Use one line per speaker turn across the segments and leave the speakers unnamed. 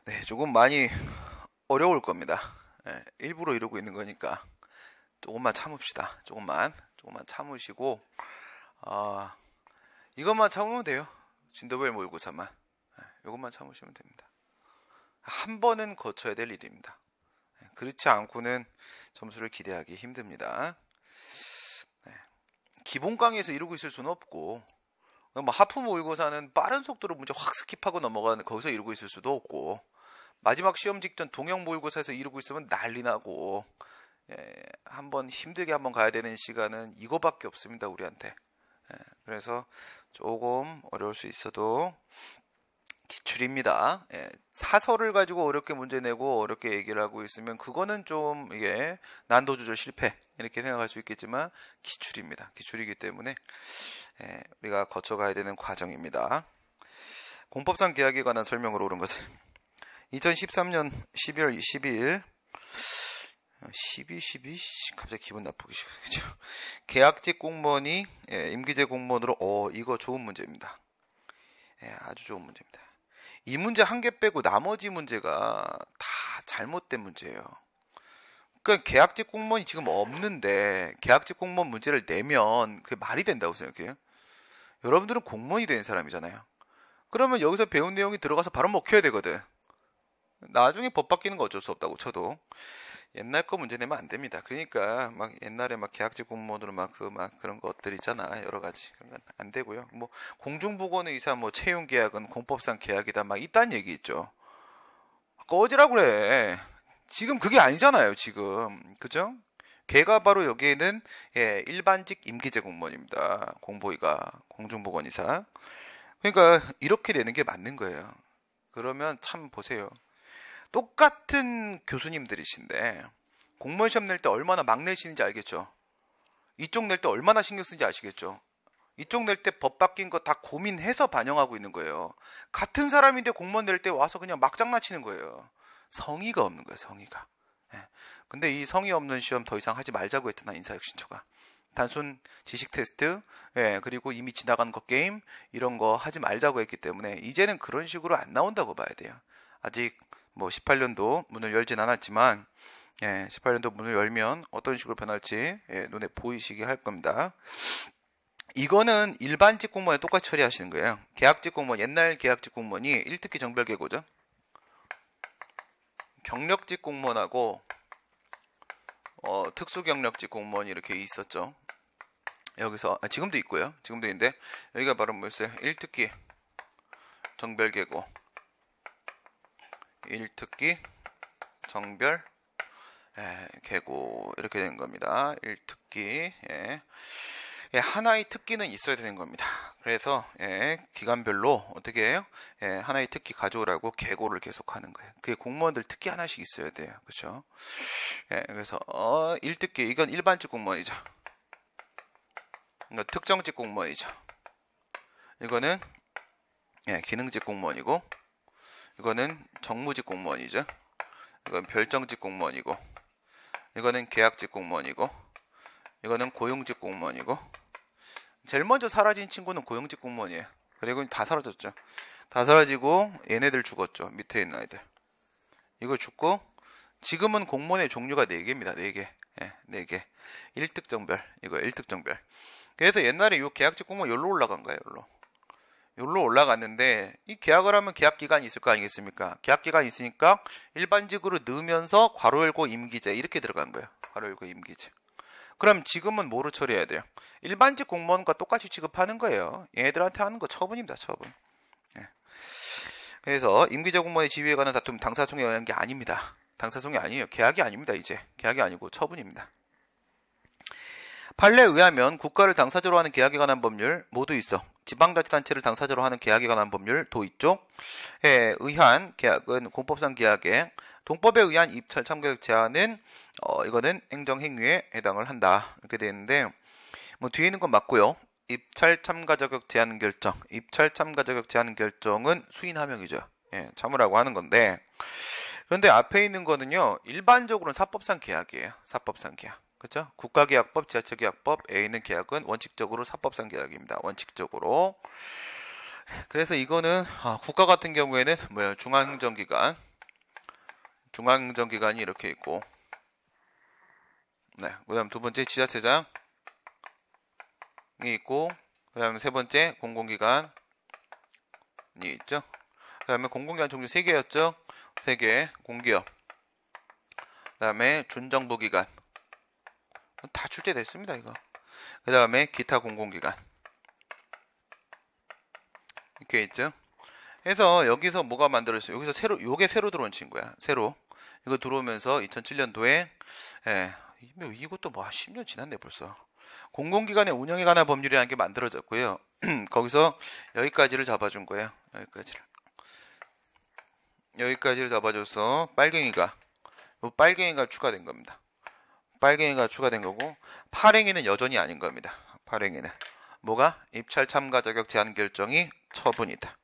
네, 조금 많이 어려울 겁니다. 예, 일부러 이러고 있는 거니까 조금만 참읍시다. 조금만 참으시고, 아, 이것만 참으면 돼요. 진도벨 모의고사만. 이것만 참으시면 됩니다. 한 번은 거쳐야 될 일입니다. 그렇지 않고는 점수를 기대하기 힘듭니다. 기본 강의에서 이러고 있을 수는 없고, 뭐 하프 모의고사는 빠른 속도로 문제 확 스킵하고 넘어가는 거기서 이러고 있을 수도 없고, 마지막 시험 직전 동형 모의고사에서 이러고 있으면 난리 나고, 한번 힘들게 한번 가야 되는 시간은 이거밖에 없습니다, 우리한테. 그래서 조금 어려울 수 있어도 기출입니다. 사설을 가지고 어렵게 문제 내고 어렵게 얘기를 하고 있으면 그거는 좀 이게 난도 조절 실패 이렇게 생각할 수 있겠지만 기출입니다. 기출이기 때문에 우리가 거쳐가야 되는 과정입니다. 공법상 계약에 관한 설명으로 오른 것은 2013년 12월 12일 12 갑자기 기분 나쁘기 시작했죠. 계약직 공무원이 임기제 공무원으로 이거 좋은 문제입니다. 아주 좋은 문제입니다. 이 문제 한 개 빼고 나머지 문제가 다 잘못된 문제예요. 그러니까 계약직 공무원이 지금 없는데 계약직 공무원 문제를 내면 그게 말이 된다고 생각해요. 여러분들은 공무원이 된 사람이잖아요. 그러면 여기서 배운 내용이 들어가서 바로 먹혀야 되거든. 나중에 법 바뀌는 거 어쩔 수 없다고 쳐도 옛날 거 문제 내면 안 됩니다. 그러니까 막 옛날에 막 계약직 공무원으로 막 그런 것들 있잖아. 여러 가지. 그런 건 안 되고요. 뭐 공중보건의사 뭐 채용 계약은 공법상 계약이다. 막 이딴 얘기 있죠. 꺼지라고 그래. 지금 그게 아니잖아요. 지금. 그죠? 걔가 바로 여기에는 일반직 임기제 공무원입니다. 공보위가 공중보건의사. 그러니까 이렇게 되는 게 맞는 거예요. 그러면 참 보세요. 똑같은 교수님들이신데 공무원 시험 낼 때 얼마나 막 내시는지 알겠죠? 이쪽 낼 때 얼마나 신경 쓰는지 아시겠죠? 이쪽 낼 때 법 바뀐 거 다 고민해서 반영하고 있는 거예요. 같은 사람인데 공무원 낼 때 와서 그냥 막 장난치는 거예요. 성의가 없는 거예요, 성의가. 근데 이 성의 없는 시험 더 이상 하지 말자고 했잖아, 인사혁신처가. 단순 지식 테스트, 그리고 이미 지나간 거 게임, 이런 거 하지 말자고 했기 때문에 이제는 그런 식으로 안 나온다고 봐야 돼요. 아직 뭐 18년도 문을 열진 않았지만 18년도 문을 열면 어떤 식으로 변할지 눈에 보이시게 할 겁니다. 이거는 일반직 공무원에 똑같이 처리하시는 거예요. 계약직 공무원, 옛날 계약직 공무원이 1특기 정별계고죠. 경력직 공무원하고 특수경력직 공무원이 이렇게 있었죠. 여기서 지금도 있고요. 지금도 있는데 여기가 바로 뭐였어요? 1특기 정별계고 1특기 정별 계고 이렇게 된 겁니다. 1특기 하나의 특기는 있어야 되는 겁니다. 그래서 기간별로 어떻게 해요? 하나의 특기 가져오라고 계고를 계속 하는 거예요. 그게 공무원들 특기 하나씩 있어야 돼요. 그렇죠? 그래서 1특기 이건 일반직 공무원이죠. 이거 특정직 공무원이죠. 이거는 기능직 공무원이고 이거는 정무직 공무원이죠. 이건 별정직 공무원이고 이거는 계약직 공무원이고 이거는 고용직 공무원이고 제일 먼저 사라진 친구는 고용직 공무원이에요. 그리고 다 사라졌죠. 다 사라지고 얘네들 죽었죠. 밑에 있는 아이들. 이거 죽고 지금은 공무원의 종류가 4개입니다. 4개. 4개. 1특정별. 이거 1특정별. 그래서 옛날에 이 계약직 공무원 여기로 올라간 거예요. 여기로 올라갔는데 이 계약을 하면 계약 기간이 있을 거 아니겠습니까? 계약 기간이 있으니까 일반직으로 넣으면서 괄호 열고 임기제 이렇게 들어간 거예요. 괄호 열고 임기제. 그럼 지금은 뭐로 처리해야 돼요? 일반직 공무원과 똑같이 취급하는 거예요. 얘네들한테 하는 거 처분입니다. 처분. 그래서 임기제 공무원의 지위에 관한 다툼 당사소송에 의한 게 아닙니다. 당사소송이 아니에요. 계약이 아닙니다. 이제 계약이 아니고 처분입니다. 판례에 의하면 국가를 당사자로 하는 계약에 관한 법률 모두 있어. 지방자치단체를 당사자로 하는 계약에 관한 법률 도 있죠. 의한 계약은 공법상 계약에 동법에 의한 입찰 참가격 제한은 이거는 행정행위에 해당을 한다. 이렇게 되어 있는데 뭐 뒤에 있는 건 맞고요. 입찰 참가 자격 제한 결정. 입찰 참가 자격 제한 결정은 수인 하명이죠. 참으라고 하는 건데 그런데 앞에 있는 거는요. 일반적으로는 사법상 계약이에요. 사법상 계약. 그렇죠? 국가계약법, 지자체계약법, A는 계약은 원칙적으로 사법상 계약입니다. 원칙적으로. 그래서 이거는 국가 같은 경우에는 중앙행정기관, 중앙행정기관이 이렇게 있고, 네, 그 다음 두 번째 지자체장이 있고, 그 다음에 세 번째 공공기관이 있죠. 그 다음에 공공기관 종류 3개였죠. 3개, 공기업. 그 다음에 준정부기관. 다 출제됐습니다, 이거. 그 다음에 기타 공공기관. 이렇게 있죠. 그래서 여기서 뭐가 만들어졌어요? 여기서 요게 새로 들어온 친구야. 새로. 이거 들어오면서 2007년도에, 이것도 뭐 10년 지났네, 벌써. 공공기관의 운영에 관한 법률이라는 게 만들어졌고요. 거기서 여기까지를 잡아준 거예요. 여기까지를 잡아줘서 빨갱이가 추가된 겁니다. 빨갱이가 추가된 거고, 파랭이는 여전히 아닌 겁니다. 파랭이는 뭐가? 입찰 참가 자격 제한 결정이 처분이다.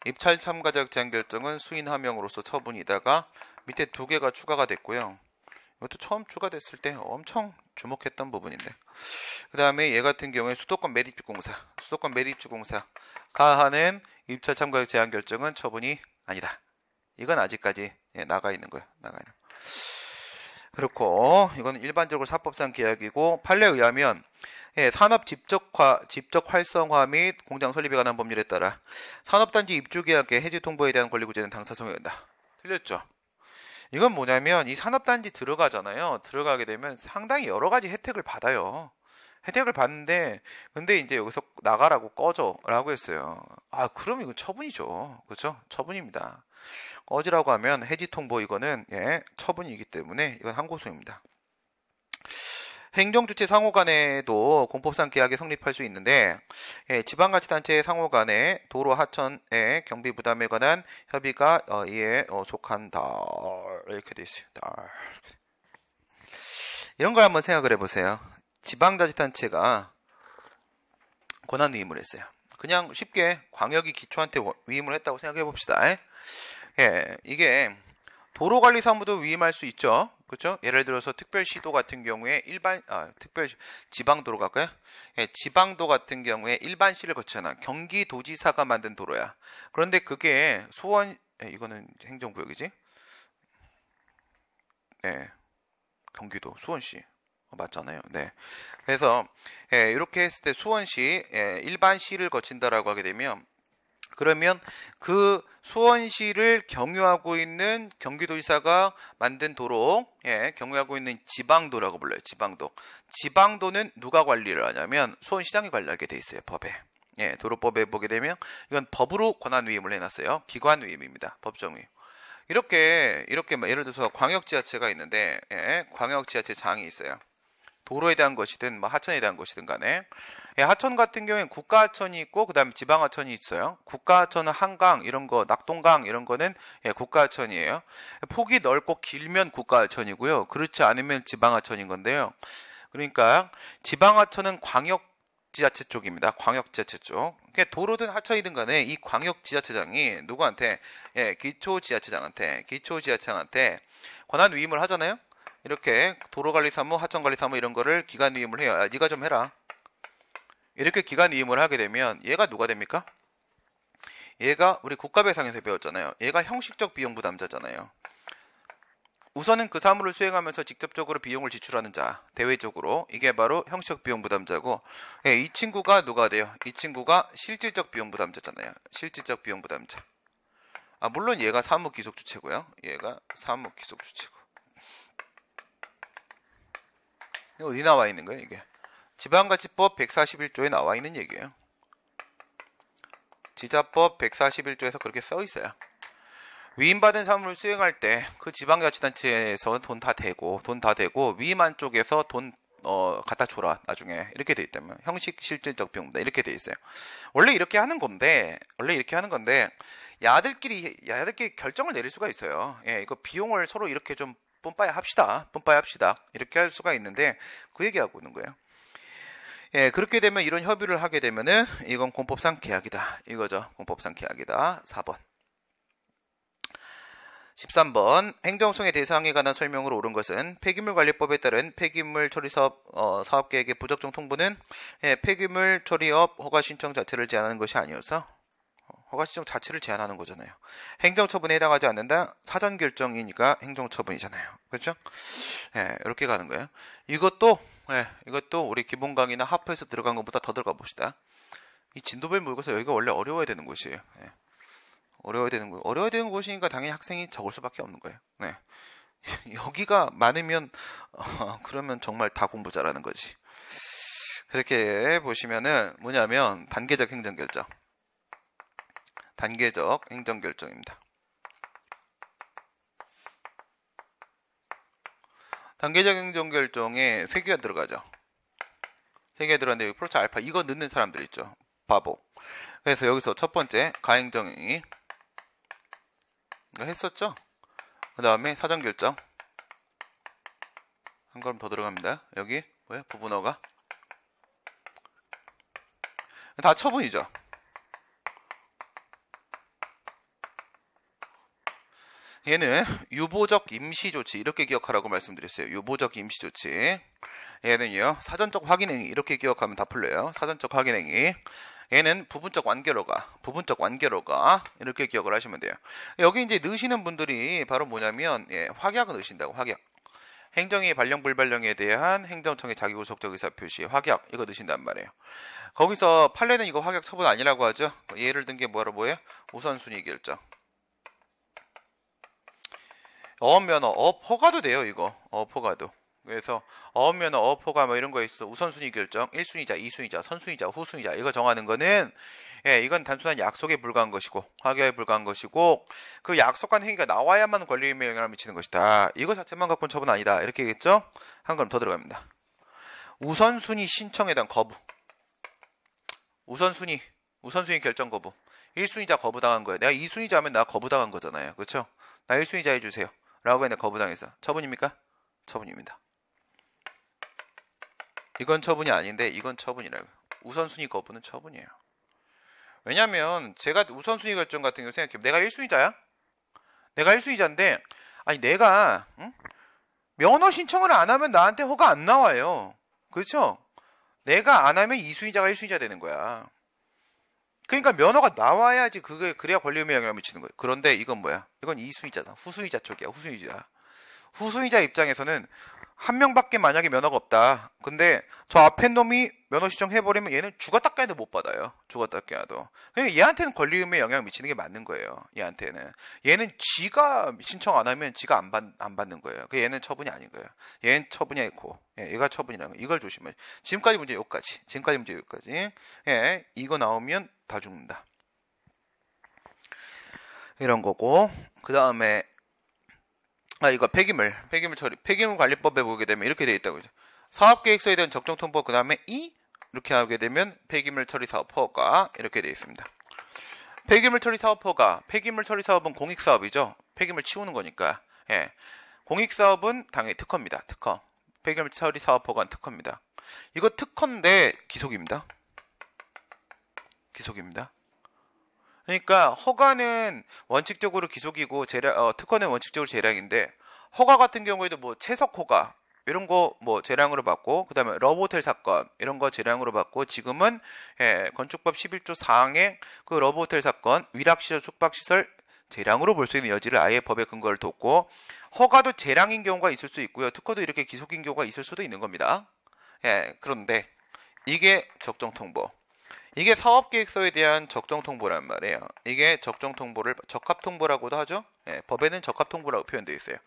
입찰 참가 자격 제한 결정은 수인 하명으로서 처분이다가 밑에 2개가 추가가 됐고요. 이것도 처음 추가됐을 때 엄청 주목했던 부분인데, 그 다음에 얘 같은 경우에 수도권 매립주공사가 하는 입찰 참가 제한 결정은 처분이 아니다. 이건 아직까지 나가 있는 거예요. 그렇고, 이건 일반적으로 사법상 계약이고, 판례에 의하면 산업 집적 활성화 및 공장 설립에 관한 법률에 따라 산업단지 입주계약의 해지 통보에 대한 권리구제는 당사성이 된다. 틀렸죠? 이건 뭐냐면 이 산업단지 들어가잖아요. 들어가게 되면 상당히 여러 가지 혜택을 받아요. 혜택을 받는데, 근데 이제 여기서 나가라고 꺼져 라고 했어요. 그럼 이건 처분이죠. 그렇죠? 처분입니다. 꺼지라고 하면 해지 통보, 이거는 처분이기 때문에 이건 항고소입니다. 행정주체 상호 간에도 공법상 계약이 성립할 수 있는데, 지방자치단체 상호 간에 도로 하천의 경비 부담에 관한 협의가 이에 속한다. 이렇게 되어 있습니다. 이런 걸 한번 생각을 해보세요. 지방자치단체가 권한 위임을 했어요. 그냥 쉽게 광역이 기초한테 위임을 했다고 생각해 봅시다. 이게 도로관리사무도 위임할 수 있죠. 그렇죠? 예를 들어서 특별시도 같은 경우에 지방도로 갈까요? 지방도 같은 경우에 일반시를 거치잖아. 경기도지사가 만든 도로야. 그런데 그게 이거는 행정구역이지? 경기도 수원시 맞잖아요. 그래서 이렇게 했을 때 수원시 일반시를 거친다라고 하게 되면, 그러면 그 수원시를 경유하고 있는 경기도지사가 만든 도로, 경유하고 있는 지방도라고 불러요. 지방도는 누가 관리를 하냐면 수원시장이 관리하게 돼 있어요. 법에. 도로법에 보게 되면 이건 법으로 권한 위임을 해놨어요. 기관 위임입니다. 법정 위임. 이렇게 예를 들어서 광역지자체가 있는데, 광역지자체장이 있어요. 도로에 대한 것이든 하천에 대한 것이든 간에, 하천 같은 경우에는 국가하천이 있고 그 다음에 지방하천이 있어요. 국가하천은 한강 이런 거, 낙동강 이런 거는 국가하천이에요. 폭이 넓고 길면 국가하천이고요. 그렇지 않으면 지방하천인 건데요. 그러니까 지방하천은 광역지자체 쪽입니다. 광역지자체 쪽. 그러니까 도로든 하천이든 간에 이 광역지자체장이 누구한테? 기초지자체장한테 권한 위임을 하잖아요. 이렇게 도로관리사무, 하천관리사무 이런 거를 기관 위임을 해요. 네가 좀 해라. 이렇게 기관 위임을 하게 되면 얘가 누가 됩니까? 얘가 우리 국가배상에서 배웠잖아요. 얘가 형식적 비용 부담자잖아요. 우선은 그 사무를 수행하면서 직접적으로 비용을 지출하는 자, 대외적으로 이게 바로 형식적 비용 부담자고, 이 친구가 누가 돼요? 이 친구가 실질적 비용 부담자잖아요. 실질적 비용 부담자. 물론 얘가 사무기속주체고요. 얘가 사무기속주체고. 어디 나와 있는 거예요, 이게? 지방자치법 141조에 나와 있는 얘기예요. 지자법 141조에서 그렇게 써 있어요. 위임받은 사무를 수행할 때 그 지방자치단체에서 돈 다 대고 위임한 쪽에서 돈 갖다 줘라 나중에 이렇게 돼 있다면 형식 실질적 비용부담 이렇게 돼 있어요. 원래 이렇게 하는 건데 야들끼리 결정을 내릴 수가 있어요. 이거 비용을 서로 이렇게 좀 뿜빠야 합시다. 이렇게 할 수가 있는데 그 얘기하고 있는 거예요. 그렇게 되면 이런 협의를 하게 되면은 이건 공법상 계약이다. 이거죠. 공법상 계약이다. 4번. 13번. 행정소의 대상에 관한 설명으로 옳은 것은 폐기물관리법에 따른 폐기물 처리사업 사업계획의 부적정 통보는 폐기물 처리업 허가 신청 자체를 제한하는 것이 아니어서 허가 신청 자체를 제한하는 거잖아요. 행정처분에 해당하지 않는다. 사전 결정이니까 행정처분이잖아요. 그렇죠? 예, 이렇게 가는 거예요. 이것도 우리 기본 강의나 하프에서 들어간 것보다 더 들어가 봅시다. 이 진도별 모의고사 여기가 원래 어려워야 되는 곳이에요. 예. 어려워야 되는 곳이니까 당연히 학생이 적을 수밖에 없는 거예요. 네. 여기가 많으면 그러면 정말 다 공부 잘하는 거지. 그렇게 보시면은 뭐냐면 단계적 행정결정. 단계적 행정결정입니다. 단계적 행정결정에 3개가 들어가죠. 3개가 들어가는데 여기 플러스 알파 이거 넣는 사람들 있죠. 바보. 그래서 여기서 첫 번째 가행정이 이거 했었죠. 그 다음에 사전결정 한 걸음 더 들어갑니다. 여기 뭐야? 부분어가 다 처분이죠. 얘는 유보적 임시조치 이렇게 기억하라고 말씀드렸어요. 유보적 임시조치. 얘는요 사전적 확인행위 이렇게 기억하면 다 풀려요. 사전적 확인행위. 얘는 부분적 완결어가 이렇게 기억을 하시면 돼요. 여기 이제 넣으시는 분들이 바로 뭐냐면 확약을 넣으신다고. 확약. 행정의 발령 불발령에 대한 행정청의 자기구속적 의사표시 확약 이거 넣으신단 말이에요. 거기서 판례는 이거 확약 처분 아니라고 하죠. 예를 든 게 뭐예요? 우선순위 결정. 어업면허, 어업허가도 돼요, 이거. 어업허가도. 그래서 어업면허, 어업허가 뭐 이런 거 있어. 우선순위 결정, 1순위자, 2순위자, 선순위자, 후순위자 이거 정하는 거는 이건 단순한 약속에 불과한 것이고 확약에 불과한 것이고 그 약속한 행위가 나와야만 권리의무에 영향을 미치는 것이다. 이거 자체만 갖고는 처분 아니다. 이렇게 얘기했죠? 한 걸음 더 들어갑니다. 우선순위 신청에 대한 거부. 우선순위 결정 거부. 1순위자 거부당한 거예요. 내가 2순위자면 나 거부당한 거잖아요. 그렇죠? 나 1순위자 해주세요. 라고 했는데 거부당해서. 처분입니까? 처분입니다. 이건 처분이 아닌데 이건 처분이라고요. 우선순위 거부는 처분이에요. 왜냐면 제가 우선순위 결정 같은 경우 생각해보면 내가 1순위자야? 내가 1순위자인데 아니 내가 면허 신청을 안 하면 나한테 허가 안 나와요. 그렇죠? 내가 안 하면 2순위자가 1순위자 되는 거야. 그러니까 면허가 나와야지 그래야 권리의무에 영향을 미치는 거예요. 그런데 이건 뭐야? 이건 2순위자다. 후순위자 쪽이야. 후순위자 입장에서는 한 명밖에 만약에 면허가 없다. 근데 저 앞에 놈이 면허 신청해버리면 얘는 죽었다 깨도 못 받아요. 죽었다 깨도. 그러니까 얘한테는 권리의무에 영향을 미치는 게 맞는 거예요. 얘한테는. 얘는 지가 신청 안 하면 지가 안 받는 거예요. 그 얘는 처분이 아닌 거예요. 얘는 처분이 아니고 얘가 처분이라는 거. 이걸 조심해. 지금까지 문제 여기까지. 이거 나오면 다 죽는다. 이런 거고 그 다음에 이거 폐기물 처리, 폐기물 관리법에 보게 되면 이렇게 되어 있다고. 사업계획서에 대한 적정 통보, 그 다음에 이렇게 하게 되면 폐기물 처리 사업 허가 이렇게 되어 있습니다. 폐기물 처리 사업 허가, 폐기물 처리 사업은 공익 사업이죠. 폐기물 치우는 거니까. 공익 사업은 당연히 특허입니다. 특허. 폐기물 처리 사업 허가는 특허입니다. 이거 특허인데 기속입니다. 그러니까 허가는 원칙적으로 기속이고 특허는 원칙적으로 재량인데 허가 같은 경우에도 뭐 채석 허가 이런 거 뭐 재량으로 받고 그다음에 러브호텔 사건 이런 거 재량으로 받고 지금은 건축법 11조 4항의 그 러브호텔 사건 위락시설 숙박시설 재량으로 볼 수 있는 여지를 아예 법의 근거를 뒀고 허가도 재량인 경우가 있을 수 있고요. 특허도 이렇게 기속인 경우가 있을 수도 있는 겁니다. 그런데 이게 적정 통보. 이게 사업계획서에 대한 적정 통보란 말이에요. 이게 적정 통보를 적합 통보라고도 하죠. 법에는 적합 통보라고 표현되어 있어요.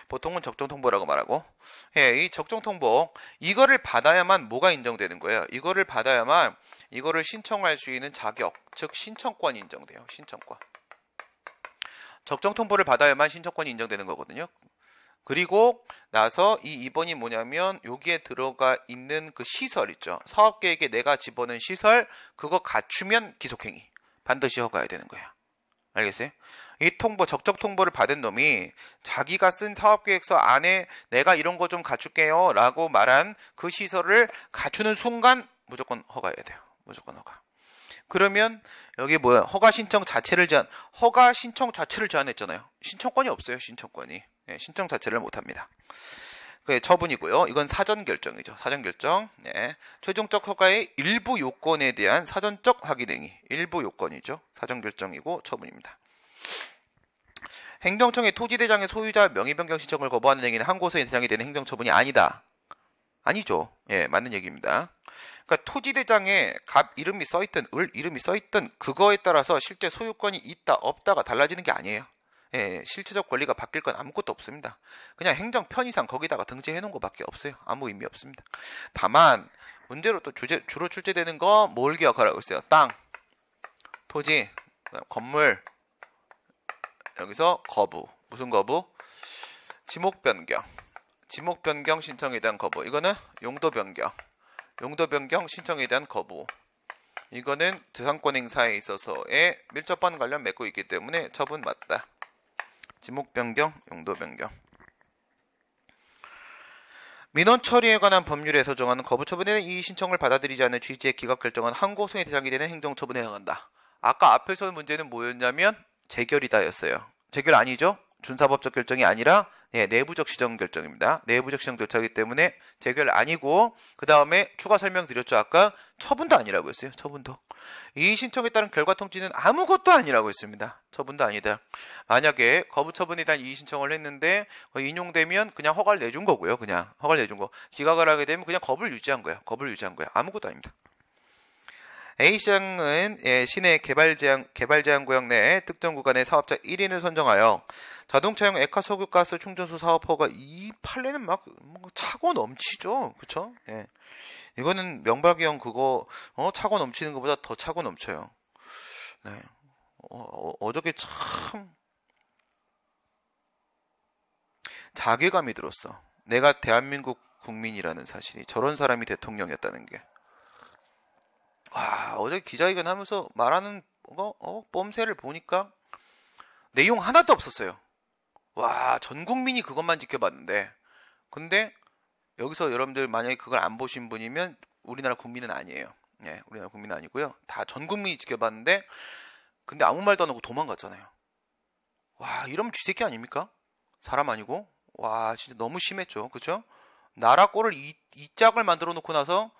보통은 적정 통보라고 말하고, 이 적정 통보 이거를 받아야만 뭐가 인정되는 거예요. 이거를 받아야만 이거를 신청할 수 있는 자격, 즉 신청권이 인정돼요. 신청권. 적정 통보를 받아야만 신청권이 인정되는 거거든요. 그리고 나서 이 2번이 뭐냐면 여기에 들어가 있는 그 시설 있죠. 사업계획에 내가 집어넣은 시설 그거 갖추면 기속행위. 반드시 허가해야 되는 거야. 알겠어요? 이 통보, 적적 통보를 받은 놈이 자기가 쓴 사업계획서 안에 내가 이런 거 좀 갖출게요 라고 말한 그 시설을 갖추는 순간 무조건 허가해야 돼요. 무조건 허가. 그러면 여기 뭐야? 허가 신청 자체를 제한했잖아요. 신청권이 없어요. 신청 자체를 못합니다. 그게 처분이고요. 이건 사전 결정이죠. 사전 결정. 네. 최종적 허가의 일부 요건에 대한 사전적 확인 행위. 일부 요건이죠. 사전 결정이고 처분입니다. 행정청의 토지대장의 소유자 명의 변경 신청을 거부하는 행위는 한 곳에 대상이 되는 행정처분이 아니다. 아니죠. 예, 맞는 얘기입니다. 그러니까 토지대장에 갑 이름이 써있든 을 이름이 써있든 그거에 따라서 실제 소유권이 있다 없다가 달라지는 게 아니에요. 예, 실체적 권리가 바뀔 건 아무것도 없습니다. 그냥 행정 편의상 거기다가 등재해 놓은 것밖에 없어요. 아무 의미 없습니다. 다만 문제로 또 주로 출제되는 거 뭘 기억하라고 했어요? 땅, 토지, 건물, 여기서 거부. 무슨 거부? 지목 변경. 지목 변경 신청에 대한 거부. 이거는 용도 변경. 용도 변경 신청에 대한 거부. 이거는 재산권 행사에 있어서의 밀접한 관련 맺고 있기 때문에 처분 맞다. 지목 변경, 용도 변경. 민원 처리에 관한 법률에서 정하는 거부 처분에 대한 이 신청을 받아들이지 않는 취지의 기각 결정은 항고소의 대상이 되는 행정처분에 해당한다. 아까 앞에서 문제는 뭐였냐면 재결이다였어요. 재결 아니죠? 준사법적 결정이 아니라 내부적 시정 결정입니다. 내부적 시정 절차이기 때문에 재결 아니고 그 다음에 추가 설명드렸죠. 아까 처분도 아니라고 했어요. 처분도. 이 신청에 따른 결과 통지는 아무것도 아니라고 했습니다. 처분도 아니다. 만약에 거부 처분에 대한 이의 신청을 했는데 인용되면 그냥 허가를 내준 거고요. 그냥 허가를 내준 거. 기각을 하게 되면 그냥 거부를 유지한 거예요. 거부를 유지한 거예요. 아무것도 아닙니다. A시장은 시내 개발제한구역 내 특정 구간의 사업자 1인을 선정하여 자동차용 액화석유가스 충전소 사업허가 이 판례는 막 차고 넘치죠. 그쵸? 예. 이거는 명박이형 그거 차고 넘치는 것보다 더 차고 넘쳐요. 네. 어저께 참 자괴감이 들었어. 내가 대한민국 국민이라는 사실이 저런 사람이 대통령이었다는 게. 와, 어제 기자회견 하면서 말하는 뽐새를 보니까 내용 하나도 없었어요. 와, 전 국민이 그것만 지켜봤는데. 근데 여기서 여러분들 만약에 그걸 안 보신 분이면 우리나라 국민은 아니에요. 예, 우리나라 국민은 아니고요. 다 전 국민이 지켜봤는데 근데 아무 말도 안 하고 도망갔잖아요. 와, 이러면 쥐새끼 아닙니까? 사람 아니고. 와, 진짜 너무 심했죠. 그쵸? 나라 꼴을 이 짝을 만들어 놓고 나서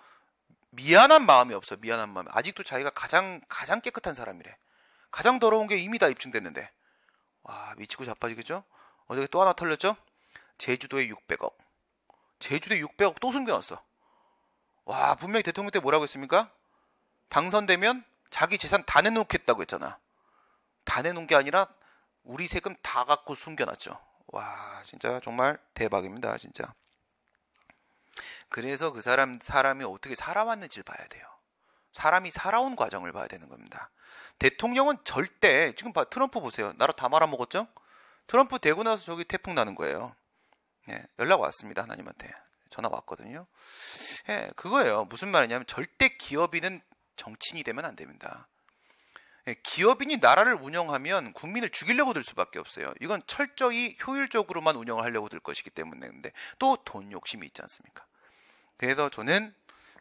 미안한 마음이 없어. 미안한 마음이. 아직도 자기가 가장 깨끗한 사람이래. 가장 더러운 게 이미 다 입증됐는데. 와, 미치고 자빠지겠죠? 어저께 또 하나 털렸죠? 제주도에 600억. 제주도에 600억 또 숨겨놨어. 와, 분명히 대통령 때 뭐라고 했습니까? 당선되면 자기 재산 다 내놓겠다고 했잖아. 다 내놓은 게 아니라 우리 세금 다 갖고 숨겨놨죠. 와, 진짜 정말 대박입니다. 진짜. 그래서 그 사람이 어떻게 살아왔는지를 봐야 돼요. 사람이 살아온 과정을 봐야 되는 겁니다. 대통령은 절대, 지금 트럼프 보세요. 나라 다 말아먹었죠? 트럼프 되고 나서 저기 태풍 나는 거예요. 예, 연락 왔습니다. 하나님한테. 전화 왔거든요. 예, 그거예요. 무슨 말이냐면 절대 기업인은 정치인이 되면 안 됩니다. 예, 기업인이 나라를 운영하면 국민을 죽이려고 들 수밖에 없어요. 이건 철저히 효율적으로만 운영을 하려고 들 것이기 때문에. 근데 또 돈 욕심이 있지 않습니까? 그래서 저는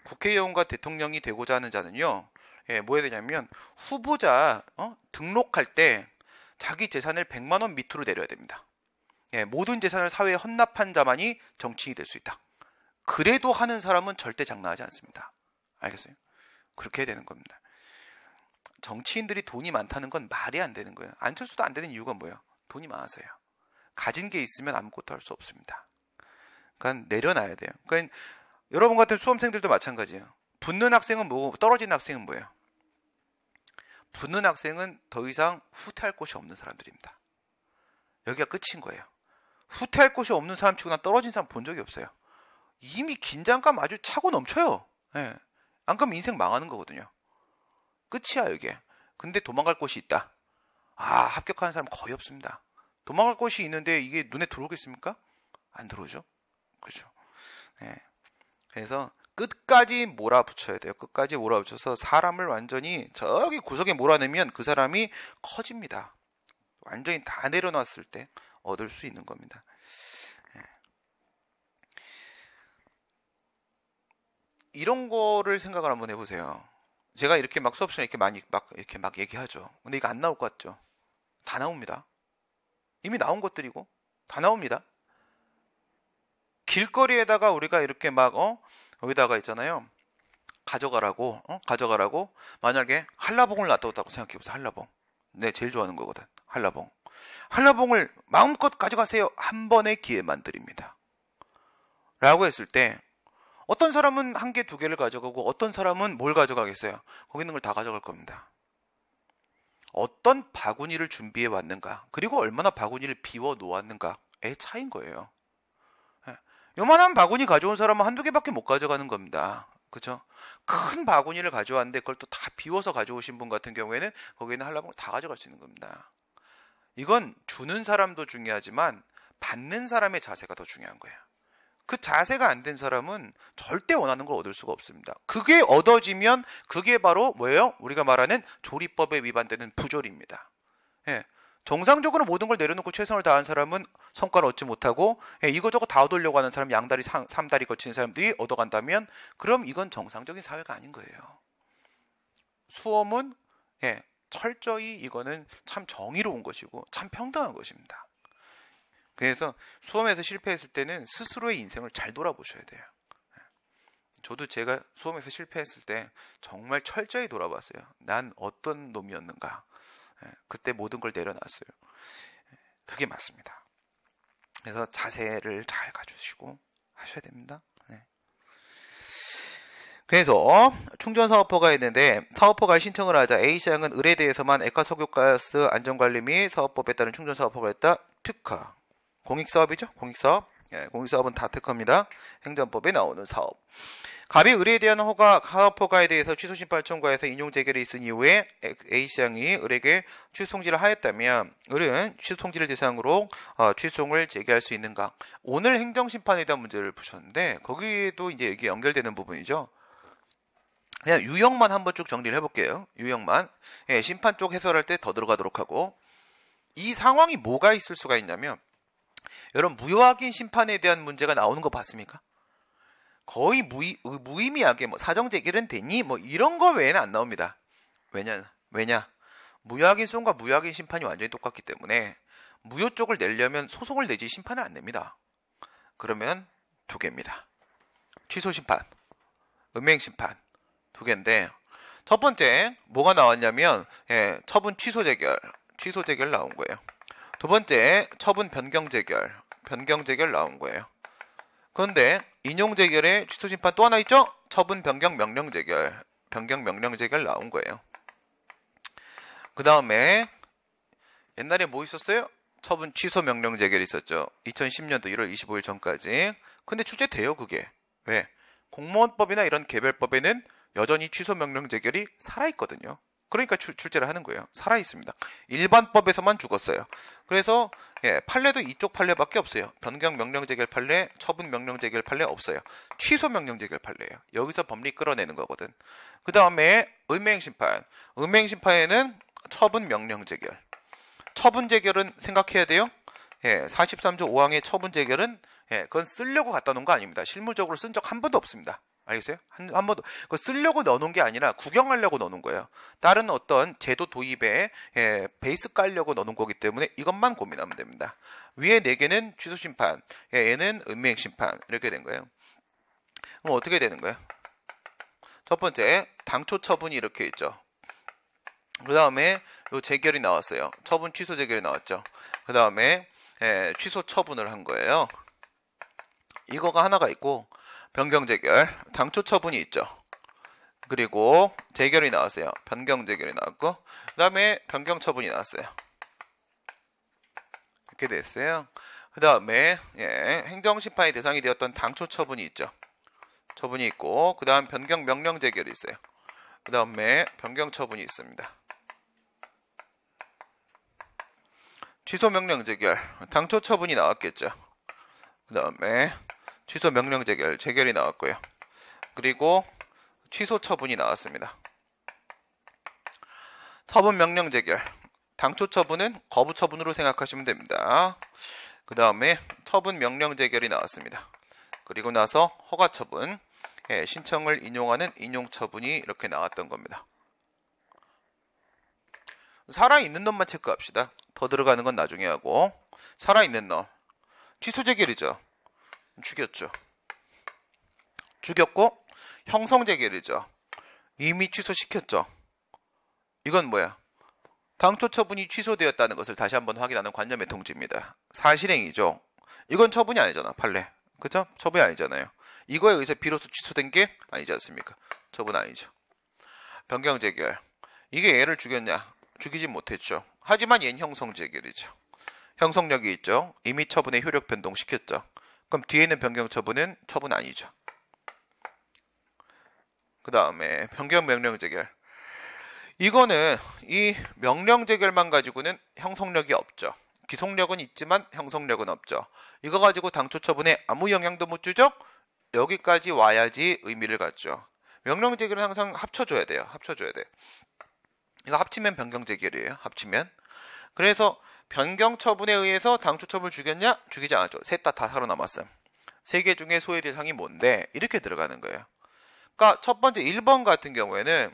국회의원과 대통령이 되고자 하는 자는요, 뭐 해야 되냐면 후보자 등록할 때 자기 재산을 100만 원 밑으로 내려야 됩니다. 모든 재산을 사회에 헌납한 자만이 정치인이 될 수 있다. 그래도 하는 사람은 절대 장난하지 않습니다. 알겠어요? 그렇게 해야 되는 겁니다. 정치인들이 돈이 많다는 건 말이 안 되는 거예요. 안철수도 안 되는 이유가 뭐예요? 돈이 많아서요. 가진 게 있으면 아무것도 할 수 없습니다. 그러니까 내려놔야 돼요. 그러니까 여러분 같은 수험생들도 마찬가지예요. 붙는 학생은 뭐고 떨어지는 학생은 뭐예요? 붙는 학생은 더 이상 후퇴할 곳이 없는 사람들입니다. 여기가 끝인 거예요. 후퇴할 곳이 없는 사람 치고 난 떨어진 사람 본 적이 없어요. 이미 긴장감 아주 차고 넘쳐요. 예. 안 그러면 인생 망하는 거거든요. 끝이야 이게. 근데 도망갈 곳이 있다. 합격하는 사람 거의 없습니다. 도망갈 곳이 있는데 이게 눈에 들어오겠습니까? 안 들어오죠. 그렇죠. 예. 그래서 끝까지 몰아붙여야 돼요. 끝까지 몰아붙여서 사람을 완전히 저기 구석에 몰아내면 그 사람이 커집니다. 완전히 다 내려놨을 때 얻을 수 있는 겁니다. 이런 거를 생각을 한번 해보세요. 제가 이렇게 막 수업 시간에 이렇게 막 얘기하죠. 근데 이거 안 나올 것 같죠? 다 나옵니다. 이미 나온 것들이고 다 나옵니다. 길거리에다가 우리가 이렇게 막 여기다가 있잖아요. 가져가라고 만약에 한라봉을 놔뒀다고 생각해보세요. 한라봉. 네, 제일 좋아하는 거거든. 한라봉을 마음껏 가져가세요. 한 번의 기회만 드립니다. 라고 했을 때 어떤 사람은 한 개, 두 개를 가져가고 어떤 사람은 뭘 가져가겠어요? 거기 있는 걸 다 가져갈 겁니다. 어떤 바구니를 준비해 왔는가, 그리고 얼마나 바구니를 비워 놓았는가의 차이인 거예요. 요만한 바구니 가져온 사람은 한두 개밖에 못 가져가는 겁니다. 그렇죠? 큰 바구니를 가져왔는데 그걸 또 다 비워서 가져오신 분 같은 경우에는 거기에 있는 한라봉을 다 가져갈 수 있는 겁니다. 이건 주는 사람도 중요하지만 받는 사람의 자세가 더 중요한 거예요. 그 자세가 안 된 사람은 절대 원하는 걸 얻을 수가 없습니다. 그게 얻어지면 그게 바로 뭐예요? 우리가 말하는 조리법에 위반되는 부조리입니다. 예. 정상적으로 모든 걸 내려놓고 최선을 다한 사람은 성과를 얻지 못하고, 이거저거 다 얻으려고 하는 사람, 양다리, 삼다리 거치는 사람들이 얻어간다면 그럼 이건 정상적인 사회가 아닌 거예요. 수험은 철저히 이거는 참 정의로운 것이고 참 평등한 것입니다. 그래서 수험에서 실패했을 때는 스스로의 인생을 잘 돌아보셔야 돼요. 저도 제가 수험에서 실패했을 때 정말 철저히 돌아봤어요. 난 어떤 놈이었는가. 그때 모든 걸 내려놨어요. 그게 맞습니다. 그래서 자세를 잘 가지시고 하셔야 됩니다. 그래서 충전사업허가 있는데 사업허가를 신청을 하자 A시장은 의뢰대에서만 액화석유가스 안전관리 및 사업법에 따른 충전사업허가 했다. 특허. 공익사업이죠? 공익사업. 공익사업은 다 특허입니다. 행정법에 나오는 사업. 갑이 의뢰에 대한 사업허가에 대해서 취소심판 청구해서 인용재결이 있은 이후에 A시장이 의뢰에게 취소통지를 하였다면 의뢰는 취소통지를 대상으로 취소를 제기할 수 있는가? 오늘 행정심판에 대한 문제를 푸셨는데 거기에도 이제 이게 연결되는 부분이죠. 그냥 유형만 한번 쭉 정리를 해볼게요. 유형만. 심판 쪽 해설할 때 더 들어가도록 하고, 이 상황이 뭐가 있을 수가 있냐면, 여러분 무효확인 심판에 대한 문제가 나오는 거 봤습니까? 거의 무의미하게 사정제기는 되니 이런 거 외에는 안 나옵니다. 왜냐? 무효확인 소송과 무효확인 심판이 완전히 똑같기 때문에 무효 쪽을 내려면 소송을 내지 심판을 안 냅니다. 그러면 두 개입니다. 취소심판, 음행심판 두 개인데, 첫 번째 뭐가 나왔냐면 처분 취소재결 나온 거예요. 두 번째 처분 변경재결 나온 거예요. 그런데 인용재결에 취소심판 또 하나 있죠? 처분 변경 명령재결 나온 거예요. 그 다음에 옛날에 뭐 있었어요? 처분 취소 명령재결이 있었죠. 2010년도 1월 25일 전까지. 근데 출제돼요 그게. 왜? 공무원법이나 이런 개별법에는 여전히 취소 명령재결이 살아있거든요. 그러니까 출제를 하는 거예요. 살아있습니다. 일반법에서만 죽었어요. 그래서 판례도 이쪽 판례밖에 없어요. 변경 명령재결 판례, 처분 명령재결 판례 없어요. 취소 명령재결 판례예요. 여기서 법리 끌어내는 거거든. 그 다음에 음행심판에는 처분 명령재결. 처분재결은 생각해야 돼요. 43조 5항의 처분재결은 그건 쓰려고 갖다 놓은 거 아닙니다. 실무적으로 쓴 적 한 번도 없습니다. 알겠어요? 한 번도. 그거 쓰려고 넣어놓은 게 아니라 구경하려고 넣어놓은 거예요. 다른 어떤 제도 도입에 베이스 깔려고 넣어놓은 거기 때문에 이것만 고민하면 됩니다. 위에 4개는 취소심판, 얘는 음행심판 이렇게 된 거예요. 그럼 어떻게 되는 거예요? 첫 번째, 당초 처분이 이렇게 있죠. 그 다음에 요 재결이 나왔어요. 처분 취소 재결이 나왔죠. 그 다음에 취소 처분을 한 거예요. 이거가 하나가 있고, 변경재결, 당초 처분이 있죠. 그리고 재결이 나왔어요. 변경재결이 나왔고, 그 다음에 변경처분이 나왔어요. 이렇게 됐어요. 그 다음에 행정심판의 대상이 되었던 당초 처분이 있죠. 처분이 있고, 그 다음 변경명령재결이 있어요. 그 다음에 변경처분이 있습니다. 취소명령재결, 당초 처분이 나왔겠죠. 그 다음에 취소 명령 재결이 나왔고요. 그리고 취소 처분이 나왔습니다. 처분 명령 재결. 당초 처분은 거부 처분으로 생각하시면 됩니다. 그 다음에 처분 명령 재결이 나왔습니다. 그리고 나서 허가 처분, 신청을 인용하는 인용 처분이 이렇게 나왔던 겁니다. 살아있는 놈만 체크합시다. 더 들어가는 건 나중에 하고. 살아있는 놈. 취소 재결이죠. 죽였죠. 죽였고 형성재결이죠. 이미 취소시켰죠. 이건 뭐야? 당초 처분이 취소되었다는 것을 다시 한번 확인하는 관념의 통지입니다. 사실행위죠. 이건 처분이 아니잖아. 판례. 그죠? 처분이 아니잖아요. 이거에 의해서 비로소 취소된 게 아니지 않습니까? 처분 아니죠. 변경재결. 이게 얘를 죽였냐? 죽이진 못했죠. 하지만 얘는 형성재결이죠. 형성력이 있죠. 이미 처분의 효력 변동시켰죠. 그럼 뒤에 있는 변경 처분은 처분 아니죠. 그 다음에 변경 명령 재결. 이거는 이 명령 재결만 가지고는 형성력이 없죠. 기속력은 있지만 형성력은 없죠. 이거 가지고 당초 처분에 아무 영향도 못 주죠? 여기까지 와야지 의미를 갖죠. 명령 재결은 항상 합쳐줘야 돼요. 합쳐줘야 돼. 이거 합치면 변경 재결이에요. 합치면. 그래서 변경 처분에 의해서 당초 처분을 죽였냐? 죽이지 않았죠. 셋 다 살아남았어요. 세 개 중에 소외 대상이 뭔데? 이렇게 들어가는 거예요. 그러니까 첫 번째 1번 같은 경우에는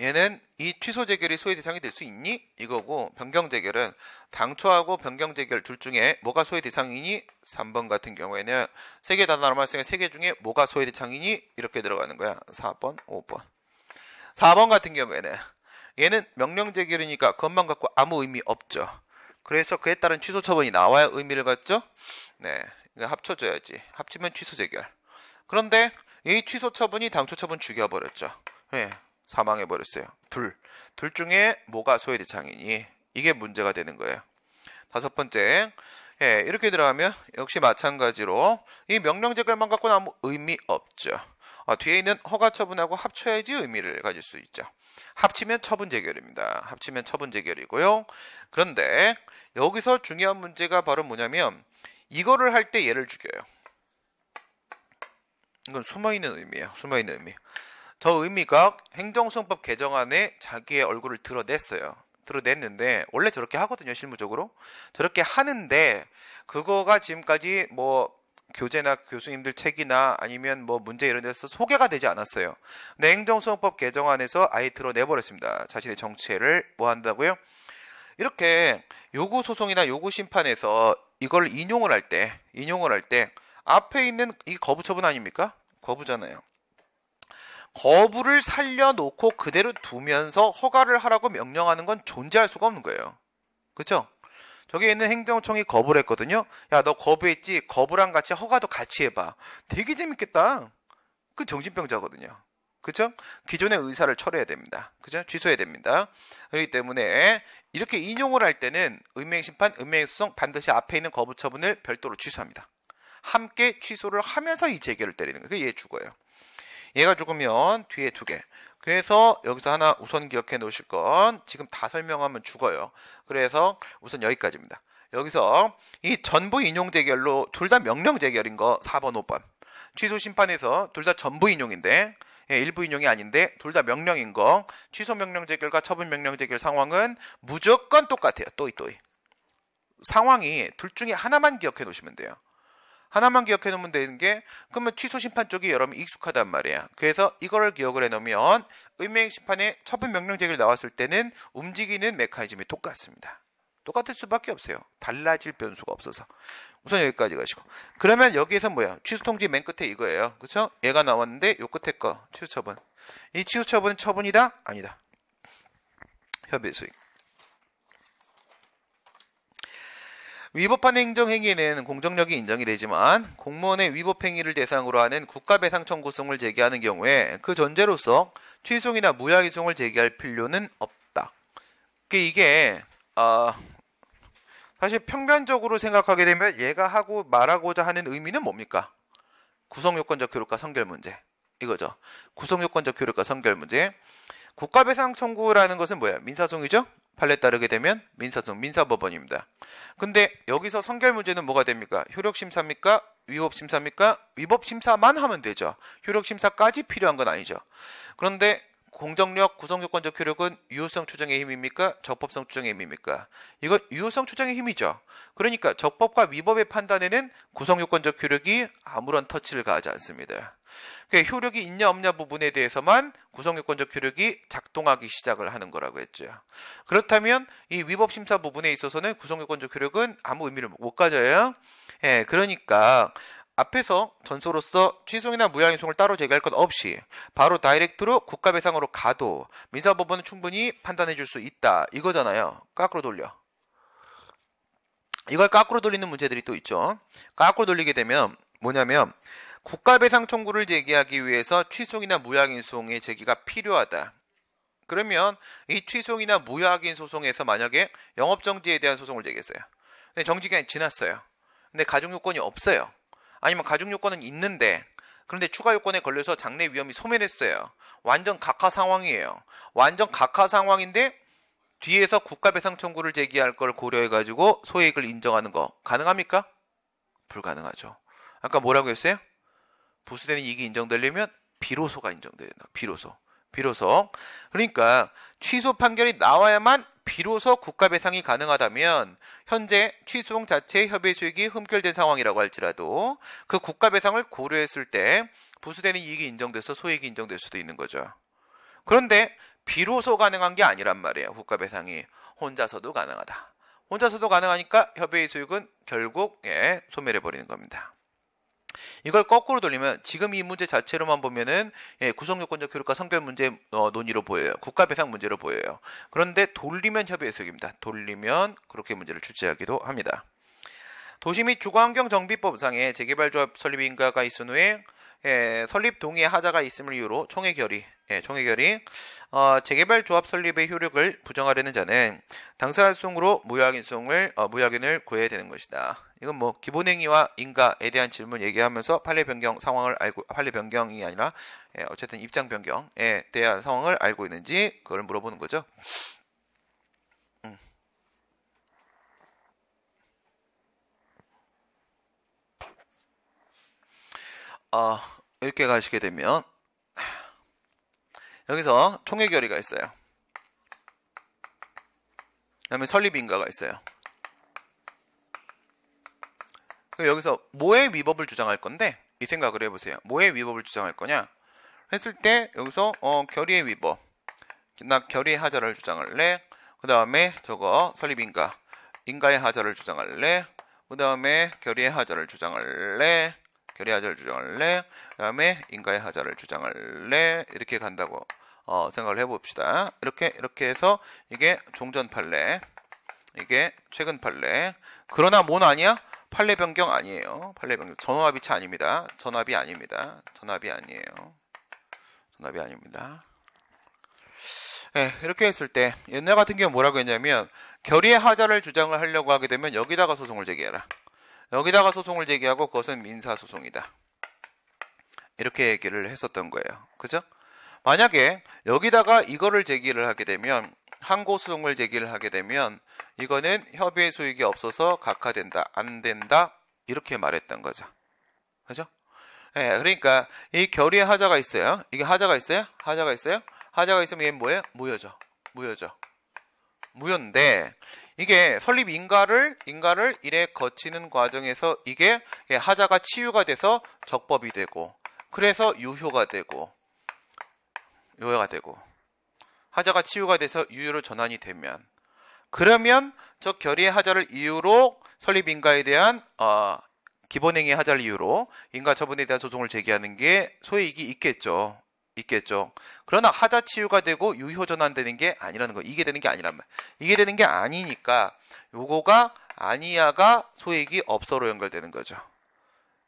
얘는 이 취소 재결이 소외 대상이 될 수 있니? 이거고, 변경 재결은 당초하고 변경 재결 둘 중에 뭐가 소외 대상이니? 3번 같은 경우에는 세 개 다 남았으니까 세 개 중에 뭐가 소외 대상이니? 이렇게 들어가는 거야. 4번, 5번. 4번 같은 경우에는 얘는 명령 재결이니까 그것만 갖고 아무 의미 없죠. 그래서 그에 따른 취소 처분이 나와야 의미를 갖죠. 네, 이거 합쳐줘야지. 합치면 취소 재결. 그런데 이 취소 처분이 당초 처분 죽여버렸죠. 네, 사망해버렸어요. 둘 중에 뭐가 소외 대상이니? 이게 문제가 되는 거예요. 다섯 번째, 예, 이렇게 들어가면 역시 마찬가지로 이 명령 재결만 갖고는 아무 의미 없죠. 뒤에 있는 허가 처분하고 합쳐야지 의미를 가질 수 있죠. 합치면 처분 재결입니다. 합치면 처분 재결이고요. 그런데 여기서 중요한 문제가 바로 뭐냐면 이거를 할 때 얘를 죽여요. 이건 숨어있는 의미예요. 숨어있는 의미. 저 의미가 행정소송법 개정안에 자기의 얼굴을 드러냈어요. 드러냈는데 원래 저렇게 하거든요. 실무적으로. 저렇게 하는데 그거가 지금까지 뭐 교재나 교수님들 책이나 아니면 뭐 문제 이런 데서 소개가 되지 않았어요. 근데 행정소송법 개정안에서 아예 드러내버렸습니다. 자신의 정체를 뭐 한다고요? 이렇게 요구소송이나 요구심판에서 이걸 인용을 할 때 앞에 있는 이 거부 처분 아닙니까? 거부잖아요. 거부를 살려놓고 그대로 두면서 허가를 하라고 명령하는 건 존재할 수가 없는 거예요. 그렇죠? 저기 있는 행정청이 거부를 했거든요. 야, 너 거부했지? 거부랑 같이 허가도 같이 해봐. 되게 재밌겠다. 그 정신병자거든요. 그렇죠? 기존의 의사를 철회해야 됩니다. 그렇죠? 취소해야 됩니다. 그렇기 때문에 이렇게 인용을 할 때는 의명심판, 의명소송 반드시 앞에 있는 거부 처분을 별도로 취소합니다. 함께 취소를 하면서 이 재결을 때리는 거예요. 얘 죽어요. 얘가 죽으면 뒤에 두 개. 그래서 여기서 하나 우선 기억해 놓으실 건 지금 다 설명하면 죽어요. 그래서 우선 여기까지입니다. 여기서 이 전부 인용 재결로 둘 다 명령 재결인 거 4번, 5번. 취소 심판에서 둘 다 전부 인용인데 일부 인용이 아닌데 둘 다 명령인 거. 취소 명령 재결과 처분 명령 재결 상황은 무조건 똑같아요. 또이. 상황이 둘 중에 하나만 기억해 놓으시면 돼요. 하나만 기억해 놓으면 되는 게 그러면 취소 심판 쪽이 여러분 익숙하단 말이야. 그래서 이거를 기억을 해 놓으면 의명 심판에 처분 명령 재결 나왔을 때는 움직이는 메커니즘이 똑같습니다. 똑같을 수밖에 없어요. 달라질 변수가 없어서. 우선 여기까지 가시고. 그러면 여기에서 뭐야? 취소 통지 맨 끝에 이거예요. 그렇죠? 얘가 나왔는데 요 끝에 거 취소 처분. 이 취소 처분은 처분이다? 아니다. 협의 수익. 위법한 행정행위에는 공정력이 인정이 되지만 공무원의 위법행위를 대상으로 하는 국가배상 청구성을 제기하는 경우에 그 전제로서 취소이나 무야기송을 제기할 필요는 없다. 이게 사실 평면적으로 생각하게 되면 얘가 하고 말하고자 하는 의미는 뭡니까? 구성요건적 효력과 선결문제 이거죠. 구성요건적 효력과 선결문제. 국가배상 청구라는 것은 뭐야? 민사송이죠? 판례에 따르게 되면 민사송, 민사법원입니다. 근데 여기서 선결 문제는 뭐가 됩니까? 효력심사입니까? 위법심사입니까? 위법심사만 하면 되죠. 효력심사까지 필요한 건 아니죠. 그런데 공정력, 구성요건적 효력은 유효성 추정의 힘입니까? 적법성 추정의 힘입니까? 이건 유효성 추정의 힘이죠. 그러니까 적법과 위법의 판단에는 구성요건적 효력이 아무런 터치를 가하지 않습니다. 그러니까 효력이 있냐 없냐 부분에 대해서만 구성요건적 효력이 작동하기 시작을 하는 거라고 했죠. 그렇다면 이 위법심사 부분에 있어서는 구성요건적 효력은 아무 의미를 못 가져요. 예, 그러니까 앞에서 전소로서 취소이나 무효행송을 따로 제기할 것 없이 바로 다이렉트로 국가배상으로 가도 민사법원은 충분히 판단해 줄 수 있다 이거잖아요. 거꾸로 돌려. 이걸 거꾸로 돌리는 문제들이 또 있죠. 거꾸로 돌리게 되면 뭐냐면 국가배상 청구를 제기하기 위해서 취소이나 무효행송의 제기가 필요하다. 그러면 이 취소이나 무효행위 소송에서 만약에 영업정지에 대한 소송을 제기했어요. 근데 정지기간이 지났어요. 근데 가중요건이 없어요. 아니면 가중요건은 있는데 그런데 추가 요건에 걸려서 장래 위험이 소멸했어요. 완전 각하 상황이에요. 완전 각하 상황인데 뒤에서 국가배상 청구를 제기할 걸 고려해가지고 소액을 인정하는 거 가능합니까? 불가능하죠. 아까 뭐라고 했어요? 부수되는 이익이 인정되려면 비로소가 인정돼야 된다. 비로소. 그러니까 취소 판결이 나와야만 비로소 국가배상이 가능하다면 현재 취소송 자체의 협의 수익이 흠결된 상황이라고 할지라도 그 국가배상을 고려했을 때 부수되는 이익이 인정돼서 소액이 인정될 수도 있는 거죠. 그런데 비로소 가능한 게 아니란 말이에요. 국가배상이 혼자서도 가능하다. 혼자서도 가능하니까 협의의 소익은 결국 소멸해버리는 겁니다. 이걸 거꾸로 돌리면 지금 이 문제 자체로만 보면은 구성요건적 효력과 성결 문제 논의로 보여요. 국가배상 문제로 보여요. 그런데 돌리면 협의의 소익입니다. 돌리면 그렇게 문제를 출제하기도 합니다. 도시 및 주거환경정비법상에 재개발조합 설립 인가가 있은 후에 설립 동의의 하자가 있음을 이유로 총회 결의 재개발 조합 설립의 효력을 부정하려는 자는 당사소송으로 무효확인을 구해야 되는 것이다. 이건 뭐 기본행위와 인가에 대한 질문 얘기하면서 판례 변경이 아니라 어쨌든 입장 변경에 대한 상황을 알고 있는지 그걸 물어보는 거죠. 이렇게 가시게 되면 여기서 총회 결의가 있어요. 그 다음에 설립인가가 있어요. 여기서 뭐의 위법을 주장할 건데 이 생각을 해보세요. 뭐의 위법을 주장할 거냐 했을 때 여기서 결의의 위법, 나 결의의 하자를 주장할래. 그 다음에 저거 설립인가, 인가의 하자를 주장할래. 그 다음에 결의의 하자를 주장할래. 그 다음에 인가의 하자를 주장할래. 이렇게 간다고 생각을 해봅시다. 이렇게 해서 이게 종전 판례, 이게 최근 판례. 그러나 뭔 아니야? 판례 변경 아니에요. 판례 변경. 전원합의체 아닙니다. 전합이 아닙니다. 전합이 아니에요. 전합이 아닙니다. 이렇게 했을 때 옛날 같은 경우 뭐라고 했냐면 결의의 하자를 주장을 하려고 하게 되면 여기다가 소송을 제기해라. 여기다가 소송을 제기하고 그것은 민사소송이다. 이렇게 얘기를 했었던 거예요. 그죠? 만약에 여기다가 이거를 제기를 하게 되면 항고소송을 제기를 하게 되면 이거는 협의의 소익이 없어서 각하된다. 안 된다. 이렇게 말했던 거죠. 그죠? 그러니까 이 결의의 하자가 있어요. 이게 하자가 있어요? 하자가 있으면 얘는 뭐예요? 무효죠. 무효인데 이게 설립 인가를 이래 거치는 과정에서 이게 하자가 치유가 돼서 적법이 되고 그래서 유효가 되고 하자가 치유가 돼서 유효로 전환이 되면 그러면 저 결의의 하자를 이유로 설립 인가에 대한 기본행위 하자를 이유로 인가 처분에 대한 소송을 제기하는 게 소액이 있겠죠. 그러나 하자 치유가 되고 유효 전환되는 게 아니라는 거. 이게 되는 게 아니란 말. 이게 되는 게 아니니까 요거가 아니야가 소액이 없어로 연결되는 거죠.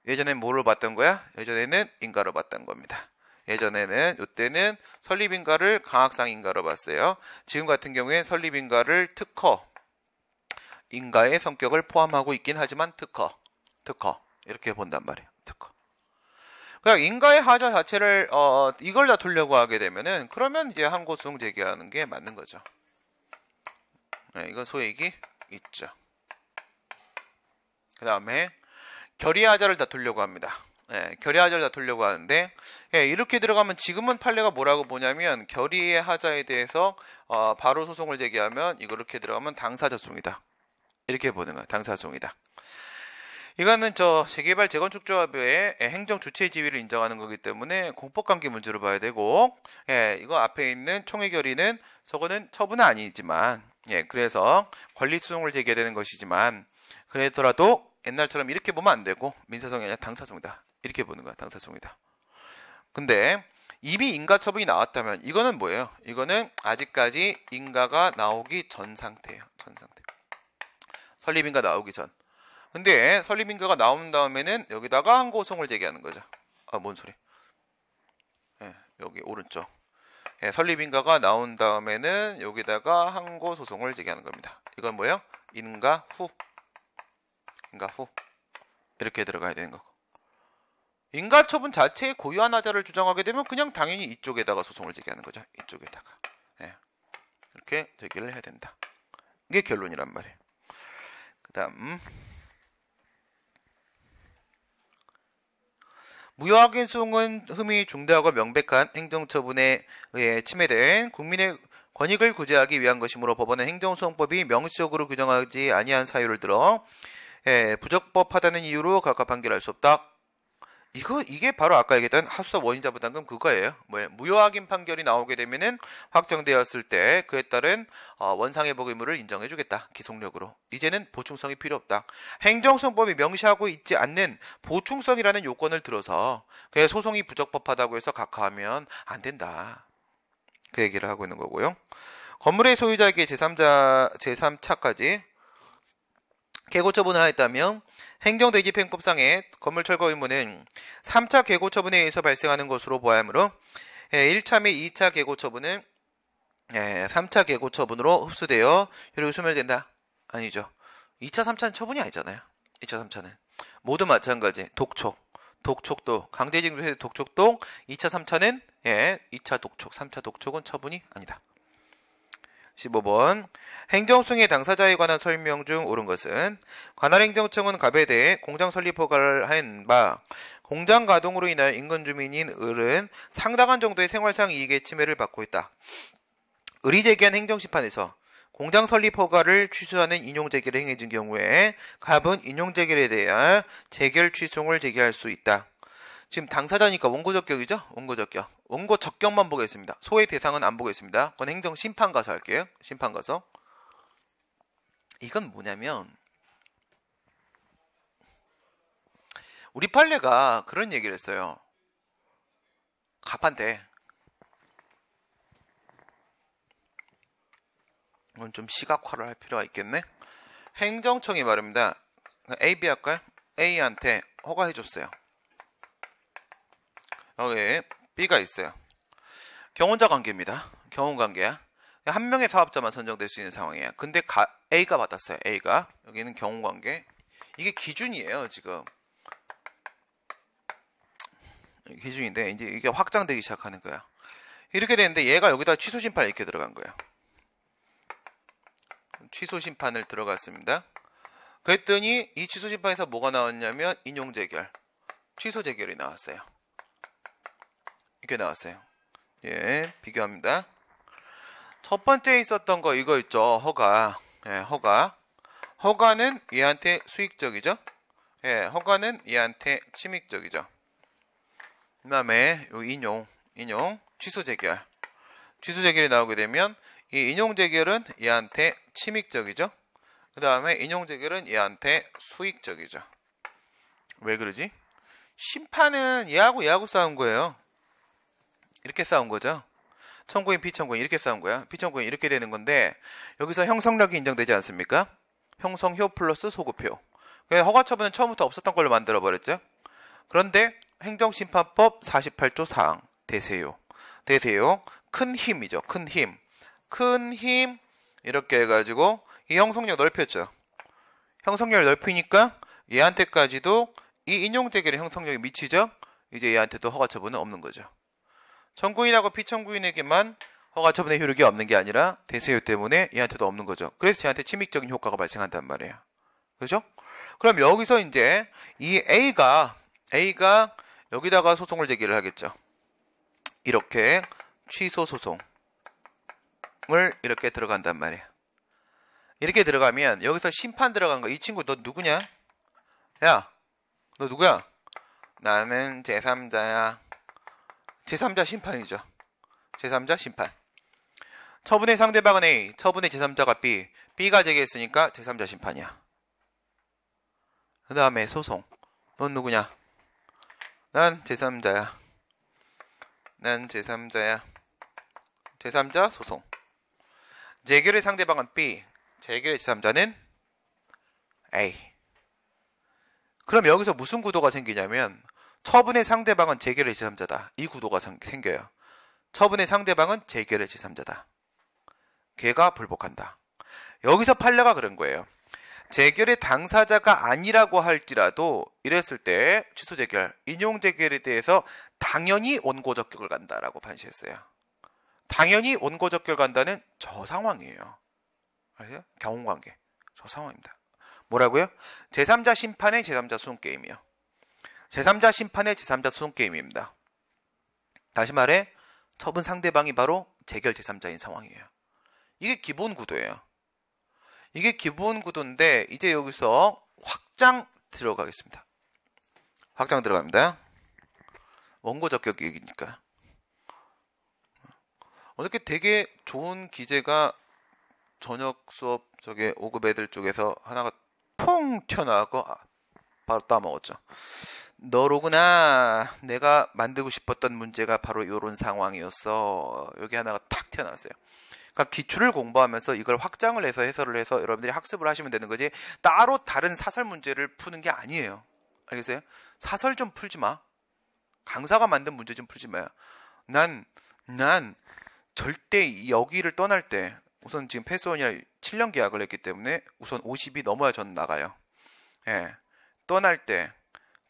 예전엔 뭐로 봤던 거야? 예전에는 인가로 봤던 겁니다. 요때는 설립인가를 강학상인가로 봤어요. 지금 같은 경우에 설립인가를 특허 인가의 성격을 포함하고 있긴 하지만 특허 이렇게 본단 말이에요. 특허. 그냥 인가의 하자 자체를 이걸 다투려고 하게 되면은 그러면 이제 항고소송 제기하는 게 맞는 거죠. 이건 소액이 있죠. 그 다음에 결의의 하자를 다투려고 합니다. 결의의 하자를 다투려고 하는데 이렇게 들어가면 지금은 판례가 뭐라고 보냐면 결의의 하자에 대해서 바로 소송을 제기하면 이렇게 들어가면 당사자송이다. 이렇게 보는 거야. 당사자송이다. 이거는 저 재개발 재건축조합의 행정 주체 지위를 인정하는 거기 때문에 공법관계 문제로 봐야 되고, 예, 이거 앞에 있는 총회 결의는 저거는 처분은 아니지만, 예, 그래서 권리소송을 제기해야 되는 것이지만, 그래더라도 옛날처럼 이렇게 보면 안 되고 민사소송이 아니라 당사소송이다. 이렇게 보는 거야, 당사소송이다. 근데 이미 인가 처분이 나왔다면 이거는 뭐예요? 이거는 아직까지 인가가 나오기 전 상태예요. 전 상태. 설립인가 나오기 전. 근데 설립인가가 나온 다음에는 여기다가 항고소송을 제기하는 거죠. 아, 뭔 소리? 예, 여기 오른쪽. 예, 설립인가가 나온 다음에는 여기다가 항고소송을 제기하는 겁니다. 이건 뭐예요? 인가 후. 인가 후. 이렇게 들어가야 되는 거고. 인가처분 자체의 고유한 하자를 주장하게 되면 그냥 당연히 이쪽에다가 소송을 제기하는 거죠. 이쪽에다가. 예, 이렇게 제기를 해야 된다. 이게 결론이란 말이에요. 그 다음 무효확인 소송은 흠이 중대하고 명백한 행정처분에 의해 침해된 국민의 권익을 구제하기 위한 것이므로 법원은 행정소송법이 명시적으로 규정하지 아니한 사유를 들어 부적법하다는 이유로 각각 판결할 수 없다. 이게 바로 아까 얘기했던 하수사 원인자 부담금 그거예요. 뭐예요? 무효확인 판결이 나오게 되면은 확정되었을 때 그에 따른 원상회복 의무를 인정해주겠다. 기속력으로. 이제는 보충성이 필요 없다. 행정소송법이 명시하고 있지 않는 보충성이라는 요건을 들어서 그냥 소송이 부적법하다고 해서 각하하면 안 된다. 그 얘기를 하고 있는 거고요. 건물의 소유자에게 제3차까지 개고처분을 하였다면 행정대집행법상의 건물철거 의무는 3차 개고처분에 의해서 발생하는 것으로 보아야 하므로 1차 및 2차 개고처분은 3차 개고처분으로 흡수되어 효력이 소멸된다. 아니죠. 2차, 3차는 처분이 아니잖아요. 2차, 3차는 모두 마찬가지. 독촉도 강제징수의 독촉도 2차, 3차는 2차 독촉, 3차 독촉은 처분이 아니다. 15번 행정소송의 당사자에 관한 설명 중 옳은 것은 관할행정청은 갑에 대해 공장 설립 허가를 한 바 공장 가동으로 인하여 인근 주민인 을은 상당한 정도의 생활상 이익의 침해를 받고 있다. 을이 제기한 행정심판에서 공장 설립 허가를 취소하는 인용재결을 행해진 경우에 갑은 인용재결에 대한 재결 취소를 제기할 수 있다. 지금 당사자니까 원고적격이죠? 원고적격. 원고적격만 보겠습니다. 소의 대상은 안 보겠습니다. 그건 행정심판 가서 할게요. 심판 가서. 이건 뭐냐면 우리 판례가 그런 얘기를 했어요. 갑한테 이건 좀 시각화를 할 필요가 있겠네. 행정청이 말입니다. A, B 할까요? A한테 허가해줬어요. 여기 B가 있어요. 경혼자 관계입니다. 경혼 관계야. 한 명의 사업자만 선정될 수 있는 상황이에요. 근데 A가 받았어요. A가. 여기는 경혼 관계. 이게 기준이에요, 지금. 기준인데 이제 이게 확장되기 시작하는 거야. 이렇게 되는데 얘가 여기다 취소 심판 이렇게 들어간 거예요. 취소 심판을 들어갔습니다. 그랬더니 이 취소 심판에서 뭐가 나왔냐면 인용 재결, 취소 재결이 나왔어요. 이렇게 나왔어요. 예, 비교합니다. 첫 번째 있었던 거 이거 있죠. 허가. 예, 허가. 허가는 얘한테 수익적이죠. 예, 허가는 얘한테 침익적이죠. 그 다음에 요 인용, 취소 재결. 취소 재결이 나오게 되면 이 인용 재결은 얘한테 침익적이죠. 그 다음에 인용 재결은 얘한테 수익적이죠. 왜 그러지? 심판은 얘하고 싸운 거예요. 이렇게 싸운 거죠. 청구인, 피청구인 이렇게 싸운 거야. 피청구인 이렇게 되는 건데 여기서 형성력이 인정되지 않습니까? 형성효 플러스 소급효. 허가처분은 처음부터 없었던 걸로 만들어버렸죠. 그런데 행정심판법 48조 4항 대세요. 큰 힘이죠. 큰 힘 이렇게 해가지고 이 형성력 넓혔죠. 형성력을 넓히니까 얘한테까지도 이 인용재결의 형성력이 미치죠. 이제 얘한테도 허가처분은 없는 거죠. 청구인하고 피청구인에게만 허가처분의 효력이 없는 게 아니라 대세효 때문에 얘한테도 없는 거죠. 그래서 쟤한테 침익적인 효과가 발생한단 말이에요. 그죠? 그럼 여기서 이제 이 A가 여기다가 소송을 제기를 하겠죠. 이렇게 취소 소송을 이렇게 들어간단 말이에요. 이렇게 들어가면 여기서 심판 들어간 거 이 친구 너 누구냐? 야, 너 누구야? 나는 제3자야. 제3자 심판이죠. 제3자 심판. 처분의 상대방은 A, 처분의 제3자가 B, B가 제기했으니까 제3자 심판이야. 그 다음에 소송. 넌 누구냐? 난 제3자야. 난 제3자야. 제3자 소송. 재결의 상대방은 B, 재결의 제3자는 A. 그럼 여기서 무슨 구도가 생기냐면 처분의 상대방은 재결의 제3자다. 이 구도가 생겨요. 처분의 상대방은 재결의 제3자다. 걔가 불복한다. 여기서 판례가 그런 거예요. 재결의 당사자가 아니라고 할지라도 이랬을 때 취소 재결, 인용 재결에 대해서 당연히 원고 적격을 간다라고 판시했어요. 당연히 원고 적결 간다는 저 상황이에요. 아세요? 경험관계. 저 상황입니다. 뭐라고요? 제3자 심판의 제3자 소송 게임이요. 제3자 심판의 제3자 소송 게임입니다. 다시 말해 처분 상대방이 바로 재결 제3자인 상황이에요. 이게 기본 구도예요. 이게 기본 구도인데 이제 여기서 확장 들어가겠습니다. 확장 들어갑니다. 원고 적격 얘기니까. 어저께 되게 좋은 기재가 저녁 수업 저게 5급 애들 쪽에서 하나가 퐁 튀어나와서 바로 따먹었죠. 너로구나. 내가 만들고 싶었던 문제가 바로 이런 상황이었어. 여기 하나가 탁 튀어나왔어요. 그러니까 기출을 공부하면서 이걸 확장을 해서 해설을 해서 여러분들이 학습을 하시면 되는 거지 따로 다른 사설 문제를 푸는 게 아니에요. 알겠어요? 사설 좀 풀지 마. 강사가 만든 문제 좀 풀지 마요. 난 절대 여기를 떠날 때 우선 지금 패스원이랑 7년 계약을 했기 때문에 우선 50이 넘어야 전 나가요. 예. 떠날 때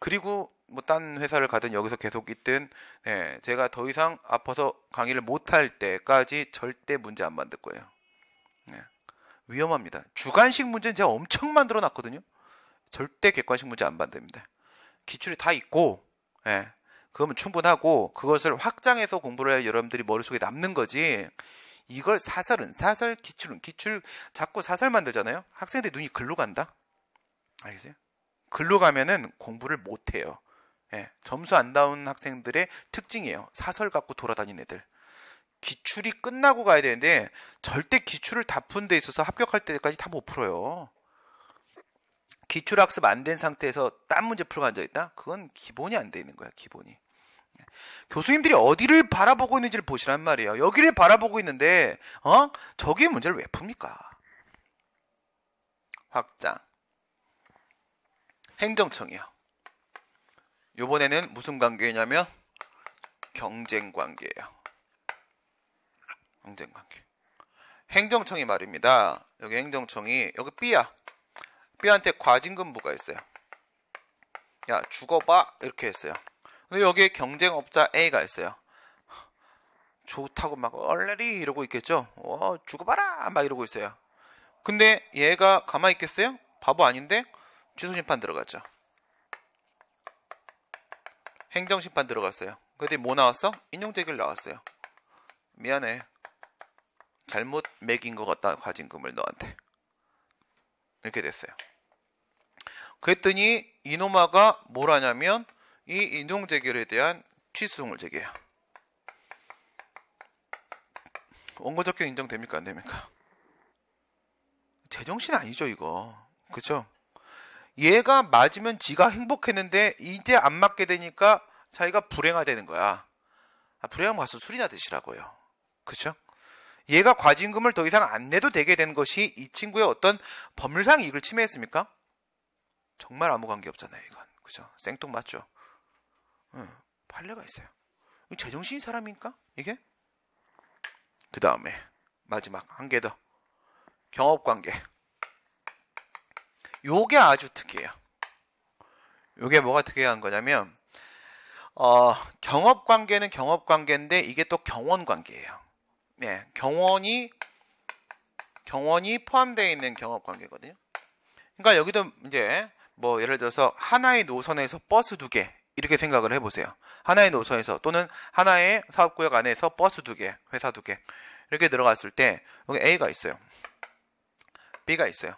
그리고 뭐 딴 회사를 가든 여기서 계속 있든 예, 제가 더 이상 아파서 강의를 못할 때까지 절대 문제 안 만들 거예요. 예. 위험합니다. 주관식 문제는 제가 엄청 만들어 놨거든요. 절대 객관식 문제 안 만듭니다. 기출이 다 있고 예. 그러면 충분하고 그것을 확장해서 공부를 해야 여러분들이 머릿속에 남는 거지. 이걸 사설은 사설, 기출은 기출, 자꾸 사설 만들잖아요. 학생들 눈이 글로 간다. 알겠어요? 글로 가면은 공부를 못해요. 예, 점수 안 나온 학생들의 특징이에요. 사설 갖고 돌아다니는 애들. 기출이 끝나고 가야 되는데 절대 기출을 다 푼 데 있어서 합격할 때까지 다 못 풀어요. 기출 학습 안 된 상태에서 딴 문제 풀고 앉아있다? 그건 기본이 안 돼 있는 거야. 기본이. 교수님들이 어디를 바라보고 있는지를 보시란 말이에요. 여기를 바라보고 있는데 저기 문제를 왜 풉니까? 확장. 행정청이요. 요번에는 무슨 관계냐면 경쟁관계예요. 경쟁관계. 행정청이 말입니다. 여기 행정청이 여기 B야. B한테 과징금부가 있어요. 야 죽어봐 이렇게 했어요. 근데 여기에 경쟁업자 A가 있어요. 좋다고 막 얼레리 이러고 있겠죠. 죽어봐라 막 이러고 있어요. 근데 얘가 가만히 있겠어요? 바보 아닌데 취소심판 들어갔죠. 행정심판 들어갔어요. 근데 뭐 나왔어? 인용재결 나왔어요. 미안해. 잘못 매긴 것 같다. 과징금을 너한테. 이렇게 됐어요. 그랬더니 이노마가 뭘 하냐면 이 인용재결에 대한 취소송을 제기해요. 원고적격 인정됩니까? 안 됩니까? 제정신 아니죠 이거. 그쵸? 얘가 맞으면 지가 행복했는데 이제 안 맞게 되니까 자기가 불행하다는 거야. 불행하면 가서 술이나 드시라고요. 그쵸? 얘가 과징금을 더 이상 안 내도 되게 된 것이 이 친구의 어떤 법률상 이익을 침해했습니까? 정말 아무 관계 없잖아요 이건. 그죠? 생뚱맞죠? 판례가 있어요. 제정신이 사람입니까? 이게? 그 다음에 마지막 한 개 더. 경업관계. 요게 아주 특이해요. 요게 뭐가 특이한 거냐면 경업관계는 경업관계인데 이게 또 경원관계예요. 네, 경원이 포함되어 있는 경업관계거든요. 그러니까 여기도 이제 뭐 예를 들어서 하나의 노선에서 버스 2개 이렇게 생각을 해보세요. 하나의 노선에서 또는 하나의 사업구역 안에서 버스 2개, 회사 2개 이렇게 들어갔을 때 여기 A가 있어요. B가 있어요.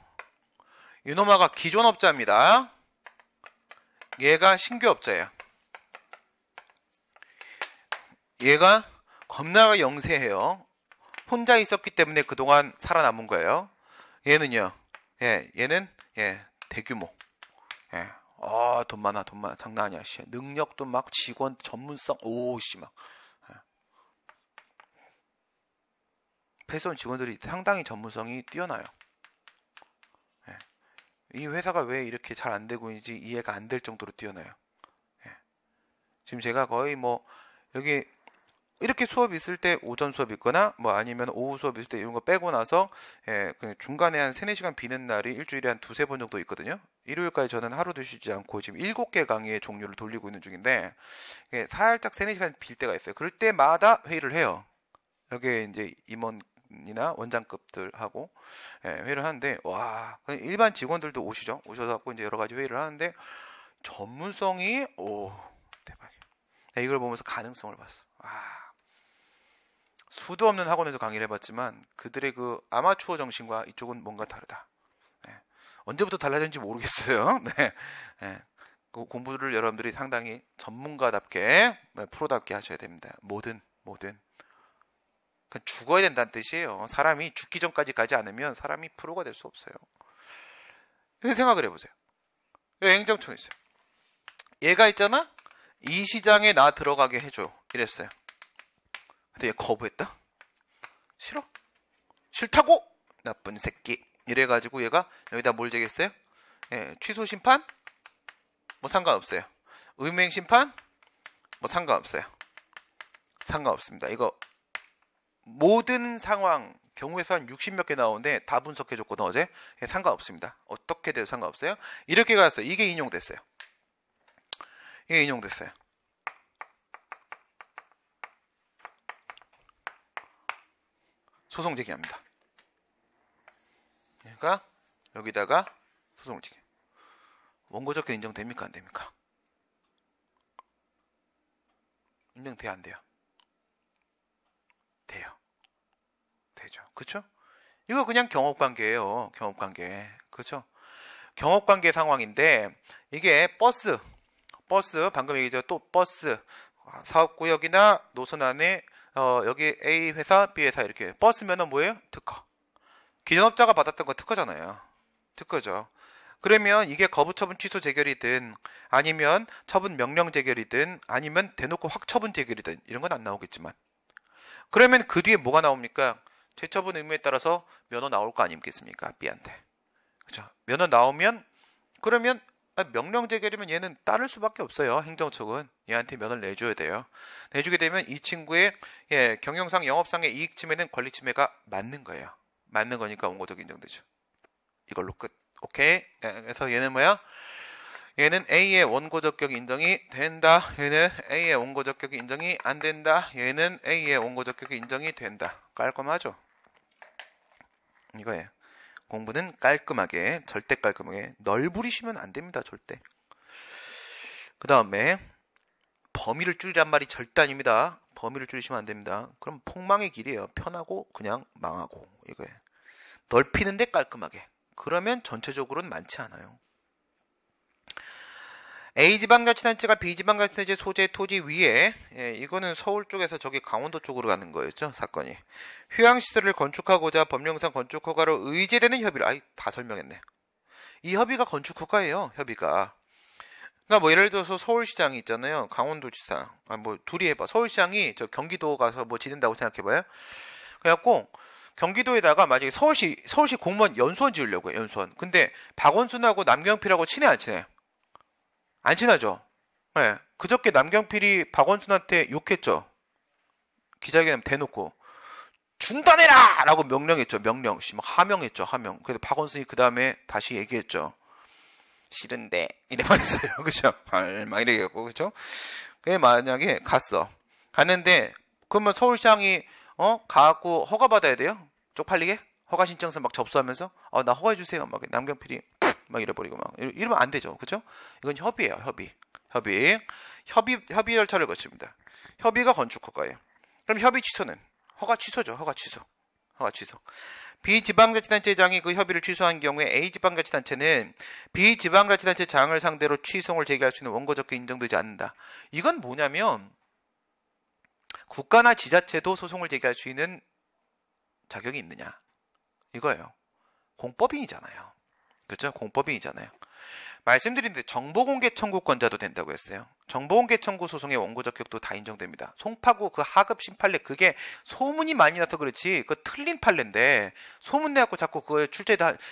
이노마가 기존업자입니다. 얘가 신규업자예요. 얘가 겁나게 영세해요. 혼자 있었기 때문에 그동안 살아남은 거예요. 얘는요. 얘는 대규모. 돈 많아. 장난 아니야. 능력도 막 직원 전문성 오씨 막. 패션 직원들이 상당히 전문성이 뛰어나요. 이 회사가 왜 이렇게 잘 안 되고 있는지 이해가 안 될 정도로 뛰어나요. 지금 제가 거의 뭐 여기 이렇게 수업 있을 때 오전 수업 있거나 뭐 아니면 오후 수업 있을 때 이런 거 빼고 나서 그냥 중간에 한 3-4시간 비는 날이 일주일에 한 2-3번 정도 있거든요. 일요일까지 저는 하루도 쉬지 않고 지금 7개 강의의 종류를 돌리고 있는 중인데 살짝 3-4시간 빌 때가 있어요. 그럴 때마다 회의를 해요. 여기 이제 임원이나 원장급들하고 회의를 하는데 와 일반 직원들도 오시죠. 오셔서 이제 여러 가지 회의를 하는데 전문성이 대박이야. 이걸 보면서 가능성을 봤어. 수도 없는 학원에서 강의를 해봤지만 그들의 그 아마추어 정신과 이쪽은 뭔가 다르다. 언제부터 달라졌는지 모르겠어요. 그 공부를 여러분들이 상당히 전문가답게 프로답게 하셔야 됩니다. 뭐든 죽어야 된다는 뜻이에요. 사람이 죽기 전까지 가지 않으면 사람이 프로가 될 수 없어요. 이렇게 생각을 해보세요. 여기 행정청이 있어요. 얘가 있잖아. 이 시장에 나 들어가게 해줘 이랬어요. 근데 얘 거부했다. 싫다고 나쁜 새끼 이래가지고 얘가 여기다 뭘 제기했어요? 취소 심판 뭐 상관없어요. 의무행 심판 뭐 상관없습니다. 이거 모든 상황 경우에서 한 60몇 개 나오는데 다 분석해줬거든 어제. 상관없습니다. 어떻게 돼도 상관없어요. 이렇게 갔어요. 이게 인용됐어요. 소송 제기합니다. 그러니까 여기다가 소송을 제기. 원고적격 인정됩니까 안 됩니까? 인정돼야 안 돼요? 돼요. 되죠. 그렇죠? 이거 그냥 경업관계예요. 경업관계. 그렇죠? 경업관계 상황인데 이게 버스 방금 얘기했죠. 또 버스 사업구역이나 노선 안에 여기 A 회사, B 회사 이렇게 버스면은 뭐예요? 특허. 기존업자가 받았던 거 특허잖아요. 특허죠. 그러면 이게 거부처분 취소 재결이든 아니면 처분 명령 재결이든 아니면 대놓고 확처분 재결이든 이런 건 안 나오겠지만 그러면 그 뒤에 뭐가 나옵니까? 재처분 의무에 따라서 면허 나올 거 아니겠습니까? B한테. 그렇죠? 면허 나오면 그러면 명령 재결이면 얘는 따를 수밖에 없어요. 행정처분 얘한테 면허를 내줘야 돼요. 내주게 되면 이 친구의 경영상 영업상의 이익 침해는 권리 침해가 맞는 거예요. 맞는 거니까 원고적 인정되죠. 이걸로 끝. 오케이. 그래서 얘는 뭐야? 얘는 A의 원고적격 인정이 된다. 얘는 A의 원고적격이 인정이 안 된다. 얘는 A의 원고적격이 인정이 된다. 깔끔하죠? 이거예요. 공부는 깔끔하게, 절대 깔끔하게 널브리시면 안 됩니다. 절대. 그 다음에 범위를 줄이란 말이 절대 아닙니다. 범위를 줄이시면 안 됩니다. 그럼 폭망의 길이에요. 편하고 그냥 망하고 이거예요. 넓히는데 깔끔하게. 그러면 전체적으로는 많지 않아요. A지방자치단체가 B지방자치단체 소재 토지 위에 이거는 서울 쪽에서 저기 강원도 쪽으로 가는 거였죠. 사건이. 휴양시설을 건축하고자 법령상 건축허가로 의제되는 협의를 다 설명했네. 이 협의가 건축허가예요. 협의가. 그러니까 뭐 예를 들어서 서울시장이 있잖아요. 강원도지사. 뭐 둘이 해봐. 서울시장이 저 경기도 가서 뭐 지른다고 생각해봐요. 그래갖고 경기도에다가 만약에 서울시 공무원 연수원 지으려고 해요. 연수원. 근데 박원순하고 남경필하고 친해 안 친해? 안 친하죠? 네. 그저께 남경필이 박원순한테 욕했죠? 기자회견 대놓고. 중단해라! 라고 명령했죠. 명령. 하명했죠. 하명. 그래서 박원순이 그 다음에 다시 얘기했죠. 싫은데. 이래 말했어요. 그죠? 막 이래 얘기했고. 그죠? 그게 만약에 갔는데, 그러면 서울시장이, 가갖고 허가받아야 돼요? 쪽팔리게? 허가 신청서 막 접수하면서, 나 허가해주세요. 막 남경필이. 막 이래버리고 막 이러면 안 되죠. 그죠? 이건 협의예요. 협의 절차를 거칩니다. 협의가 건축 허가예요. 그럼 협의 취소는 허가 취소죠. 허가 취소. 허가 취소. 비지방자치단체장이 그 협의를 취소한 경우에 A지방자치단체는 비지방자치단체장을 상대로 취소를 제기할 수 있는 원고적격 인정되지 않는다. 이건 뭐냐면 국가나 지자체도 소송을 제기할 수 있는 자격이 있느냐 이거예요. 공법인이잖아요. 그렇죠? 공법인이잖아요. 말씀드린데 정보공개 청구권자도 된다고 했어요. 정보공개 청구 소송의 원고적격도 다 인정됩니다. 송파구 그 하급 심판례 그게 소문이 많이 나서 그렇지 그 틀린 판례인데 소문내갖고 자꾸 그거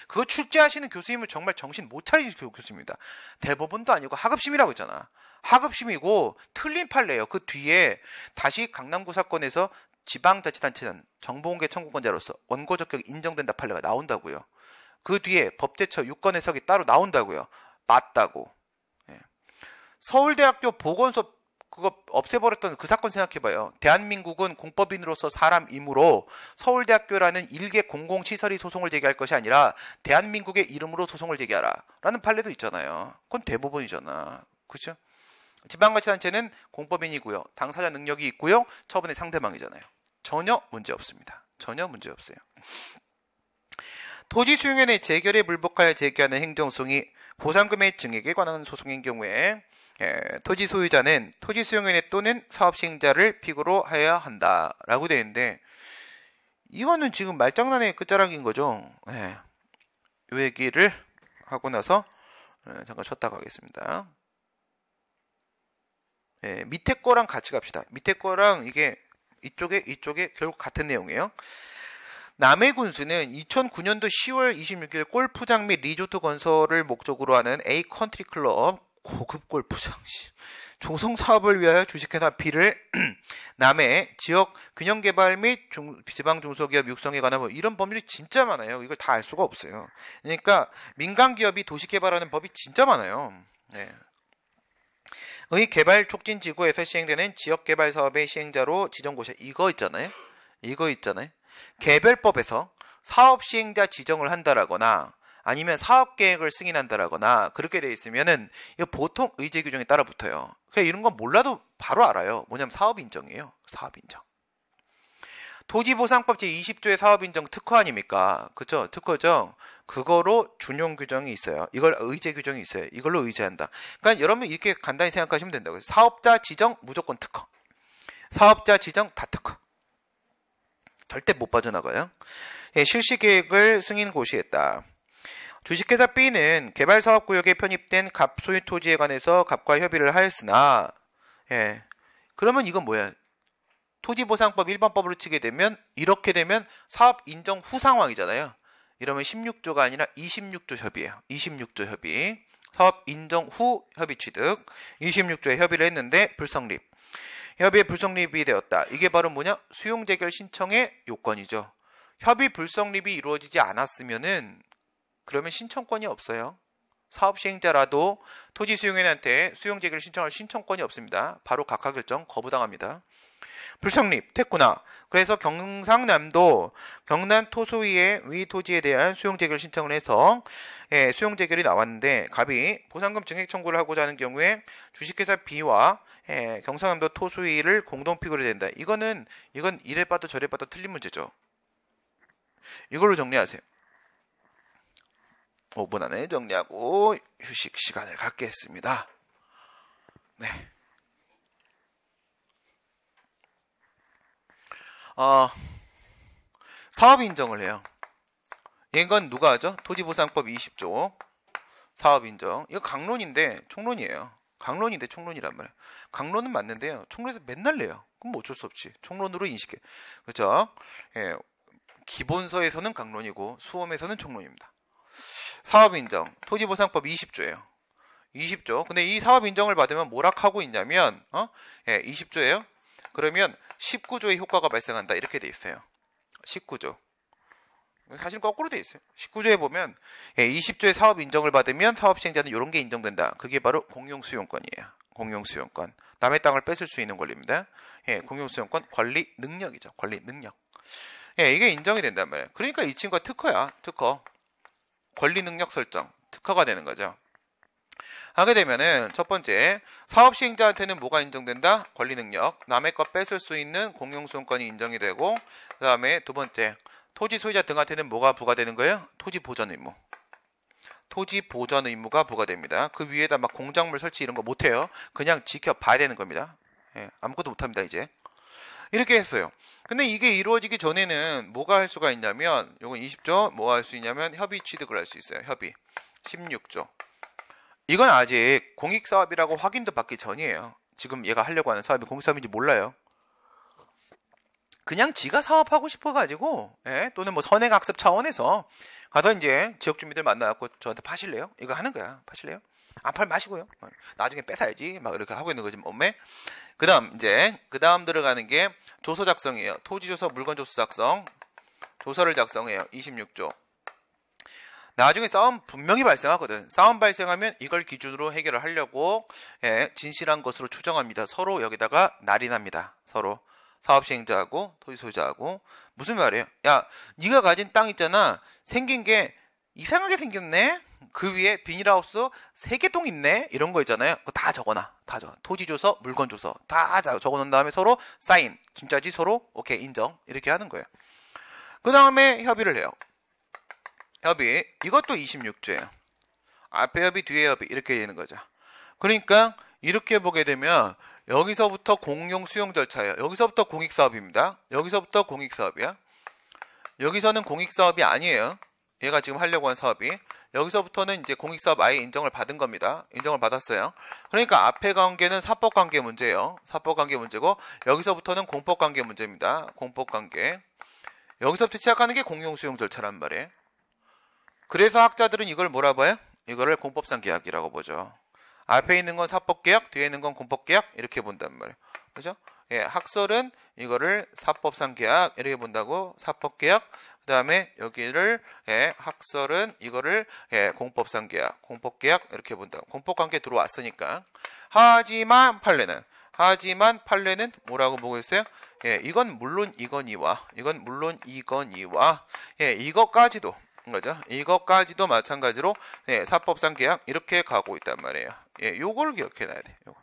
그거 출제하시는 교수님은 정말 정신 못 차리는 교수입니다. 대법원도 아니고 하급심이라고 했잖아. 하급심이고 틀린 판례예요. 그 뒤에 다시 강남구 사건에서 지방자치단체는 정보공개 청구권자로서 원고적격 인정된다 판례가 나온다고요. 그 뒤에 법제처 유권 해석이 따로 나온다고요. 맞다고. 예. 서울대학교 보건소 그거 없애버렸던 그 사건 생각해봐요. 대한민국은 공법인으로서 사람이므로 서울대학교라는 일개 공공시설이 소송을 제기할 것이 아니라 대한민국의 이름으로 소송을 제기하라 라는 판례도 있잖아요. 그건 대법원이잖아. 그렇죠? 지방자치단체는 공법인이고요. 당사자 능력이 있고요. 처분의 상대방이잖아요. 전혀 문제 없습니다. 전혀 문제 없어요. 토지수용연의 재결에 불복하여 제기하는 행정소송이 보상금의 증액에 관한 소송인 경우에 토지 소유자는 토지 수용연회 또는 사업시행자를 피고로 하여야 한다라고 되어 있는데 이거는 지금 말장난의 끝자락인 거죠. 이 얘기를 하고 나서 잠깐 쉬었다 가겠습니다. 밑에 거랑 같이 갑시다. 밑에 거랑 이게 이쪽에 결국 같은 내용이에요. 남해군수는 2009년도 10월 26일 골프장 및 리조트 건설을 목적으로 하는 A 컨트리 클럽 고급 골프장 조성 사업을 위하여 주식회사 B를 남해 지역 균형 개발 및 지방 중소기업 육성에 관한 뭐 이런 법률이 진짜 많아요. 이걸 다 알 수가 없어요. 그러니까 민간 기업이 도시 개발하는 법이 진짜 많아요. 의 개발 촉진 지구에서 시행되는 지역 개발 사업의 시행자로 지정고시 이거 있잖아요. 개별법에서 사업 시행자 지정을 한다라거나 아니면 사업 계획을 승인한다라거나 그렇게 돼 있으면은 이거 보통 의제 규정에 따라 붙어요. 그냥 이런 건 몰라도 바로 알아요. 뭐냐면 사업 인정이에요. 사업 인정. 토지보상법 제20조의 사업 인정 특허 아닙니까? 그죠? 특허죠. 그거로 준용 규정이 있어요. 이걸 의제 규정이 있어요. 이걸로 의제한다. 그러니까 여러분 이렇게 간단히 생각하시면 된다고요. 사업자 지정 무조건 특허. 사업자 지정 다 특허. 절대 못 빠져나가요. 실시 계획을 승인 고시했다. 주식회사 B는 개발사업구역에 편입된 갑 소유 토지에 관해서 갑과 협의를 하였으나 그러면 이건 뭐야? 토지보상법 1번법으로 치게 되면 이렇게 되면 사업 인정 후 상황이잖아요. 이러면 16조가 아니라 26조 협의예요. 26조 협의. 사업 인정 후 협의 취득. 26조에 협의를 했는데 불성립. 협의의 불성립이 되었다. 이게 바로 뭐냐? 수용재결 신청의 요건이죠. 협의 불성립이 이루어지지 않았으면은 그러면 신청권이 없어요. 사업 시행자라도 토지 수용인한테 수용재결 신청할 신청권이 없습니다. 바로 각하결정 거부당합니다. 불성립 됐구나. 그래서 경상남도 경남 토소위의 위 토지에 대한 수용재결 신청을 해서 수용재결이 나왔는데 갑이 보상금 증액 청구를 하고자 하는 경우에 주식회사 B와 경상남도 토소위를 공동 피고를 된다. 이건 이래 봐도 저래 봐도 틀린 문제죠. 이걸로 정리하세요. 5분 안에 정리하고 휴식 시간을 갖겠습니다. 네. 사업 인정을 해요. 이건 누가 하죠? 토지보상법 20조 사업 인정. 이거 강론인데 총론이에요. 강론인데 총론이란 말이에요. 강론은 맞는데요. 총론에서 맨날 내요. 그럼 어쩔 수 없지. 총론으로 인식해. 그렇죠? 기본서에서는 강론이고 수험에서는 총론입니다. 사업 인정. 토지보상법 20조예요. 20조. 근데 이 사업 인정을 받으면 뭐라 하고 있냐면 20조예요. 그러면 19조의 효과가 발생한다. 이렇게 돼 있어요. 19조. 사실 거꾸로 돼 있어요. 19조에 보면 20조의 사업 인정을 받으면 사업 시행자는 이런 게 인정된다. 그게 바로 공용수용권이에요. 공용수용권. 남의 땅을 뺏을 수 있는 권리입니다. 공용수용권 관리 능력이죠. 관리 능력. 이게 인정이 된단 말이에요. 그러니까 이 친구가 특허야. 특허. 권리 능력 설정. 특허가 되는 거죠. 하게 되면은 첫 번째 사업 시행자한테는 뭐가 인정된다? 권리 능력. 남의 것 뺏을 수 있는 공용수용권이 인정이 되고 그 다음에 두 번째 토지 소유자 등한테는 뭐가 부과되는 거예요? 토지 보전 의무. 토지 보전 의무가 부과됩니다. 그 위에다 막 공작물 설치 이런 거 못해요. 그냥 지켜봐야 되는 겁니다. 예, 아무것도 못합니다 이제. 이렇게 했어요. 근데 이게 이루어지기 전에는 뭐가 할 수가 있냐면, 요건 20조 뭐가 할 수 있냐면 협의 취득을 할 수 있어요. 협의 16조. 이건 아직 공익사업이라고 확인도 받기 전이에요. 지금 얘가 하려고 하는 사업이 공익사업인지 몰라요. 그냥 지가 사업하고 싶어가지고, 예? 또는 뭐 선행학습 차원에서 가서 이제 지역 주민들 만나갖고 저한테 파실래요? 이거 하는 거야. 파실래요? 안 팔 마시고요. 나중에 뺏어야지. 막 이렇게 하고 있는 거지, 몸에. 그 다음 들어가는 게 조서 작성이에요. 토지조서, 물건조서 작성. 조서를 작성해요. 26조. 나중에 싸움 분명히 발생하거든. 싸움 발생하면 이걸 기준으로 해결을 하려고, 예, 진실한 것으로 추정합니다. 서로 여기다가 날인합니다. 서로. 사업시행자하고 토지 소유자하고. 무슨 말이에요? 야, 네가 가진 땅 있잖아. 생긴 게 이상하게 생겼네? 그 위에 비닐하우스 3개통 있네? 이런 거 있잖아요. 그거 다 적어놔. 다 적어. 토지조서, 물건조서 다 적어놓은 다음에 서로 사인. 진짜지? 서로? 오케이, 인정. 이렇게 하는 거예요. 그 다음에 협의를 해요. 협의. 이것도 26조예요. 앞에 협의, 뒤에 협의. 이렇게 되는 거죠. 그러니까 이렇게 보게 되면 여기서부터 공용 수용 절차예요. 여기서부터 공익사업입니다. 여기서부터 공익사업이야. 여기서는 공익사업이 아니에요. 얘가 지금 하려고 한 사업이. 여기서부터는 이제 공익사업 아예 인정을 받은 겁니다. 인정을 받았어요. 그러니까 앞에 관계는 사법관계 문제예요. 사법관계 문제고, 여기서부터는 공법관계 문제입니다. 공법관계. 여기서부터 시작하는 게 공용 수용 절차란 말이에요. 그래서 학자들은 이걸 뭐라 봐요? 이거를 공법상 계약이라고 보죠. 앞에 있는 건 사법계약, 뒤에 있는 건 공법계약 이렇게 본단 말이에요. 그죠? 예, 학설은 이거를 사법상 계약 이렇게 본다고. 사법계약. 그 다음에 여기를, 예, 학설은 이거를, 예, 공법상 계약, 공법계약 이렇게 본다고. 공법관계 들어왔으니까. 하지만 판례는 뭐라고 보고 있어요? 예, 이건 물론 이거니와, 예, 이것까지도 거죠. 이것까지도 마찬가지로, 예, 사법상 계약 이렇게 가고 있단 말이에요. 예, 요걸 기억해놔야 돼. 요거.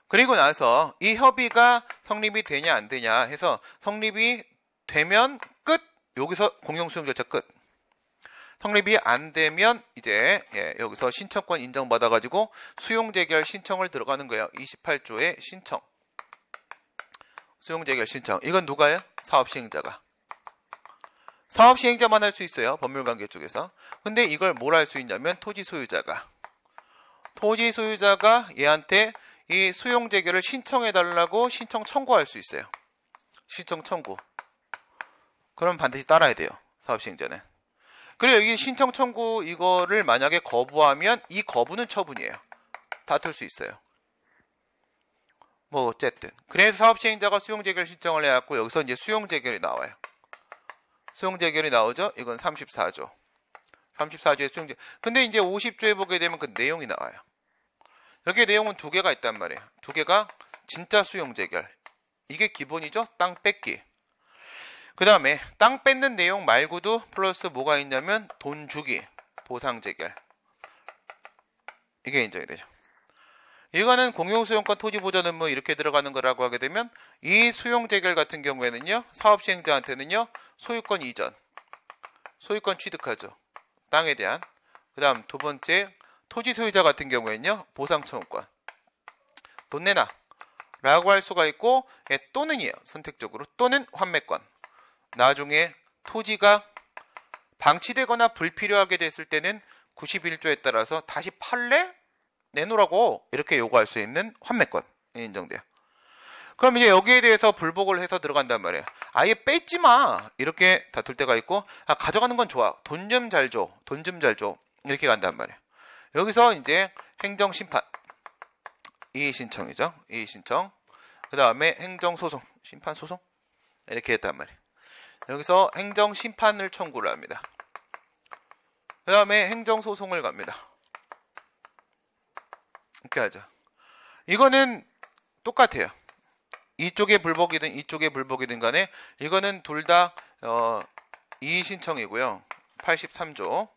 그리고 나서 이 협의가 성립이 되냐 안 되냐 해서 성립이 되면 끝. 여기서 공용수용 절차 끝. 성립이 안 되면 이제, 예, 여기서 신청권 인정받아가지고 수용재결 신청을 들어가는 거예요. 28조의 신청. 수용재결 신청. 이건 누가요? 사업시행자가. 사업시행자만 할 수 있어요. 법률관계 쪽에서. 근데 이걸 뭘 할 수 있냐면 토지 소유자가 얘한테 이 수용재결을 신청해달라고 신청 청구할 수 있어요. 신청 청구. 그럼 반드시 따라야 돼요. 사업시행자는. 그리고 여기 신청 청구 이거를 만약에 거부하면 이 거부는 처분이에요. 다툴 수 있어요. 뭐 어쨌든. 그래서 사업시행자가 수용재결 신청을 해갖고 여기서 이제 수용재결이 나와요. 수용재결이 나오죠? 이건 34조. 34조의 수용재결. 근데 이제 50조에 보게 되면 그 내용이 나와요. 여기에 내용은 2개가 있단 말이에요. 2개가 진짜 수용재결. 이게 기본이죠? 땅 뺏기. 그 다음에 땅 뺏는 내용 말고도 플러스 뭐가 있냐면 돈 주기, 보상재결. 이게 인정이 되죠. 이거는 공용수용권 토지보전 의무 이렇게 들어가는 거라고 하게 되면 이 수용재결 같은 경우에는요, 사업시행자한테는요, 소유권 이전, 소유권 취득하죠. 땅에 대한. 그 다음 2번째, 토지 소유자 같은 경우에는요, 보상청구권. 돈 내놔 라고 할 수가 있고, 예, 또는이에요. 선택적으로. 또는 환매권. 나중에 토지가 방치되거나 불필요하게 됐을 때는 91조에 따라서 다시 팔래? 내놓으라고 이렇게 요구할 수 있는 환매권 인정돼요. 그럼 이제 여기에 대해서 불복을 해서 들어간단 말이에요. 아예 뺏지 마 이렇게 다툴 때가 있고, 아, 가져가는 건 좋아. 돈 좀 잘 줘. 이렇게 간단 말이에요. 여기서 이제 행정심판 이의신청이죠. 이의신청. 그 다음에 행정소송, 심판소송 이렇게 했단 말이에요. 여기서 행정심판을 청구를 합니다. 그 다음에 행정소송을 갑니다. 이렇게 하죠. 이거는 똑같아요. 이쪽에 불복이든 이쪽에 불복이든 간에 이거는 둘 다 이의신청이고요. 83조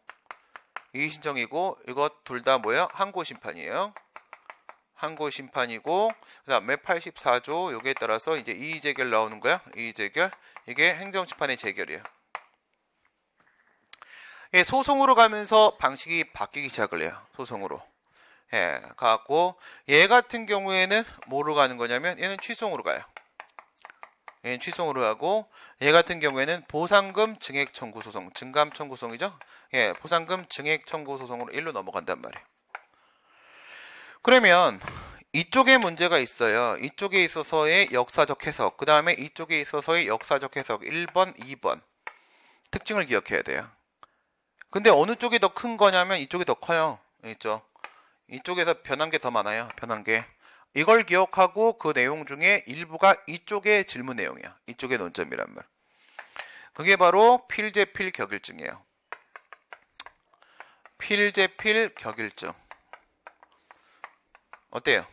이의신청이고, 이거 둘 다 뭐예요? 항고심판이에요. 항고 심판이고, 그 다음에 84조 요기에 따라서 이제 이의제결 나오는 거야. 이의제결. 이게 행정심판의 제결이에요. 예, 소송으로 가면서 방식이 바뀌기 시작을 해요. 소송으로. 예, 가고 얘 같은 경우에는 뭐로 가는 거냐면 얘는 취송으로 가요. 얘는 취송으로 가고 얘 같은 경우에는 보상금 증액 청구 소송, 증감 청구 소송이죠. 예, 보상금 증액 청구 소송으로 1로 넘어간단 말이에요. 그러면 이쪽에 문제가 있어요. 이쪽에 있어서의 역사적 해석, 그 다음에 이쪽에 있어서의 역사적 해석 1번, 2번 특징을 기억해야 돼요. 근데 어느 쪽이 더 큰 거냐면 이쪽이 더 커요. 이쪽에서 변한 게 더 많아요. 변한 게. 이걸 기억하고 그 내용 중에 일부가 이쪽의 질문 내용이야. 이쪽의 논점이란 말. 그게 바로 필재필 격일증이에요. 필재필 격일증. 어때요?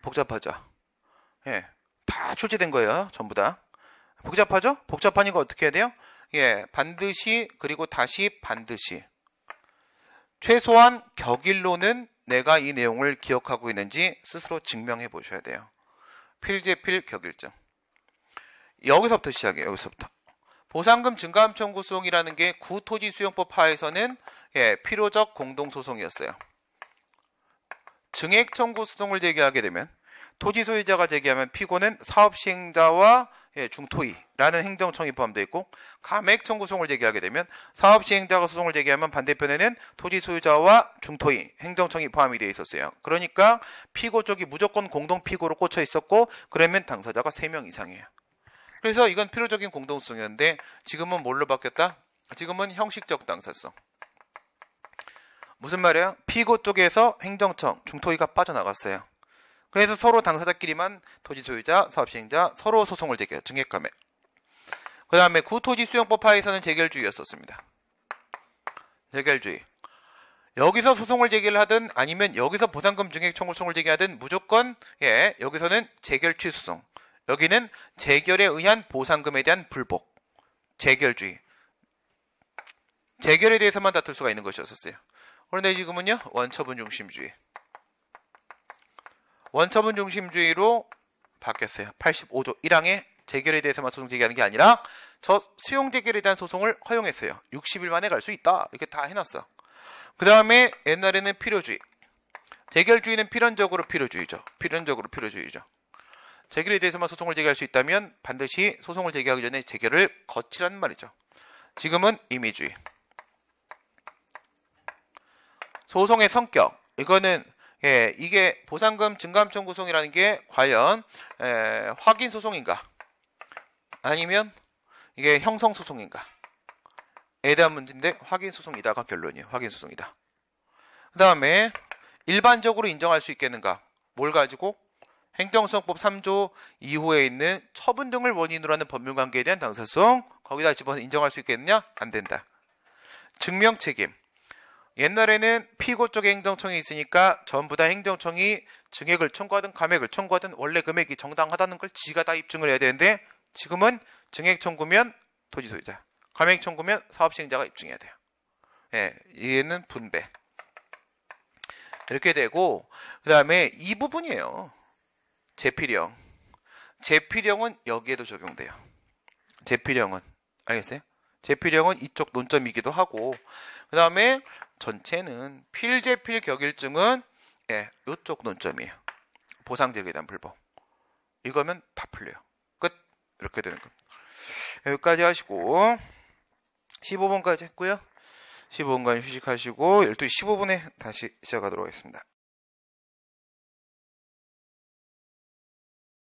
복잡하죠? 예. 다 출제된 거예요. 전부 다. 복잡하죠? 복잡하니까 어떻게 해야 돼요? 예. 반드시, 그리고 다시 반드시. 최소한 격일로는 내가 이 내용을 기억하고 있는지 스스로 증명해 보셔야 돼요. 필재필 격일증. 여기서부터 시작해요. 여기서부터. 보상금 증감 청구 소송이라는 게 구토지수용법 하에서는 예, 필요적 공동소송이었어요. 증액 청구 소송을 제기하게 되면 토지 소유자가 제기하면 피고는 사업시행자와 예, 중토이라는 행정청이 포함되어 있고, 감액 청구 소송을 제기하게 되면 사업시행자가 소송을 제기하면 반대편에는 토지 소유자와 중토이, 행정청이 포함이 되어 있었어요. 그러니까 피고 쪽이 무조건 공동 피고로 꽂혀 있었고, 그러면 당사자가 3명 이상이에요. 그래서 이건 필요적인 공동소송이었는데 지금은 뭘로 바뀌었다? 지금은 형식적 당사성. 무슨 말이에요? 피고 쪽에서 행정청, 중토이가 빠져나갔어요. 그래서 서로 당사자끼리만 토지 소유자, 사업시행자 서로 소송을 제기해요. 증액감액. 그 다음에 구토지수용법 하에서는 재결주의였었습니다. 재결주의. 여기서 소송을 제기를 하든 아니면 여기서 보상금 증액 청구 소송을 제기하든 무조건 예, 여기서는 재결 취소송. 여기는 재결에 의한 보상금에 대한 불복. 재결주의. 재결에 대해서만 다툴 수가 있는 것이었어요. 그런데 지금은요, 원처분 중심주의. 원처분 중심주의로 바뀌었어요. 85조 1항에 재결에 대해서만 소송 제기하는 게 아니라 저 수용 재결에 대한 소송을 허용했어요. 60일 만에 갈 수 있다. 이렇게 다 해놨어. 그 다음에 옛날에는 필요주의. 재결주의는 필연적으로 필요주의죠. 필연적으로 필요주의죠. 재결에 대해서만 소송을 제기할 수 있다면 반드시 소송을 제기하기 전에 재결을 거치라는 말이죠. 지금은 임의주의. 소송의 성격. 이거는 예, 이게 보상금 증감 청구 소송이라는 게 과연 확인 소송인가? 아니면 이게 형성 소송인가? 에 대한 문제인데 확인 소송이다가 결론이에요. 확인 소송이다. 그 다음에 일반적으로 인정할 수 있겠는가? 뭘 가지고? 행정소송법 3조 이후에 있는 처분 등을 원인으로 하는 법률관계에 대한 당사소송 거기다 집어서 인정할 수 있겠느냐? 안 된다. 증명책임. 옛날에는 피고 쪽에 행정청이 있으니까 전부 다 행정청이 증액을 청구하든 감액을 청구하든 원래 금액이 정당하다는 걸 지가 다 입증을 해야 되는데 지금은 증액 청구면 토지 소유자, 감액 청구면 사업시행자가 입증해야 돼요. 예, 얘는 분배. 이렇게 되고 그 다음에 이 부분이에요. 재필형. 재필형은 여기에도 적용돼요. 재필형은 알겠어요? 재필형은 이쪽 논점이기도 하고 그 다음에 전체는 필재필 격일증은 예, 이쪽 논점이에요. 보상제기에 대한 불복. 이거면 다 풀려요. 끝. 이렇게 되는 겁니다. 여기까지 하시고 15분까지 했고요. 15분간 휴식하시고 12시 15분에 다시 시작하도록 하겠습니다.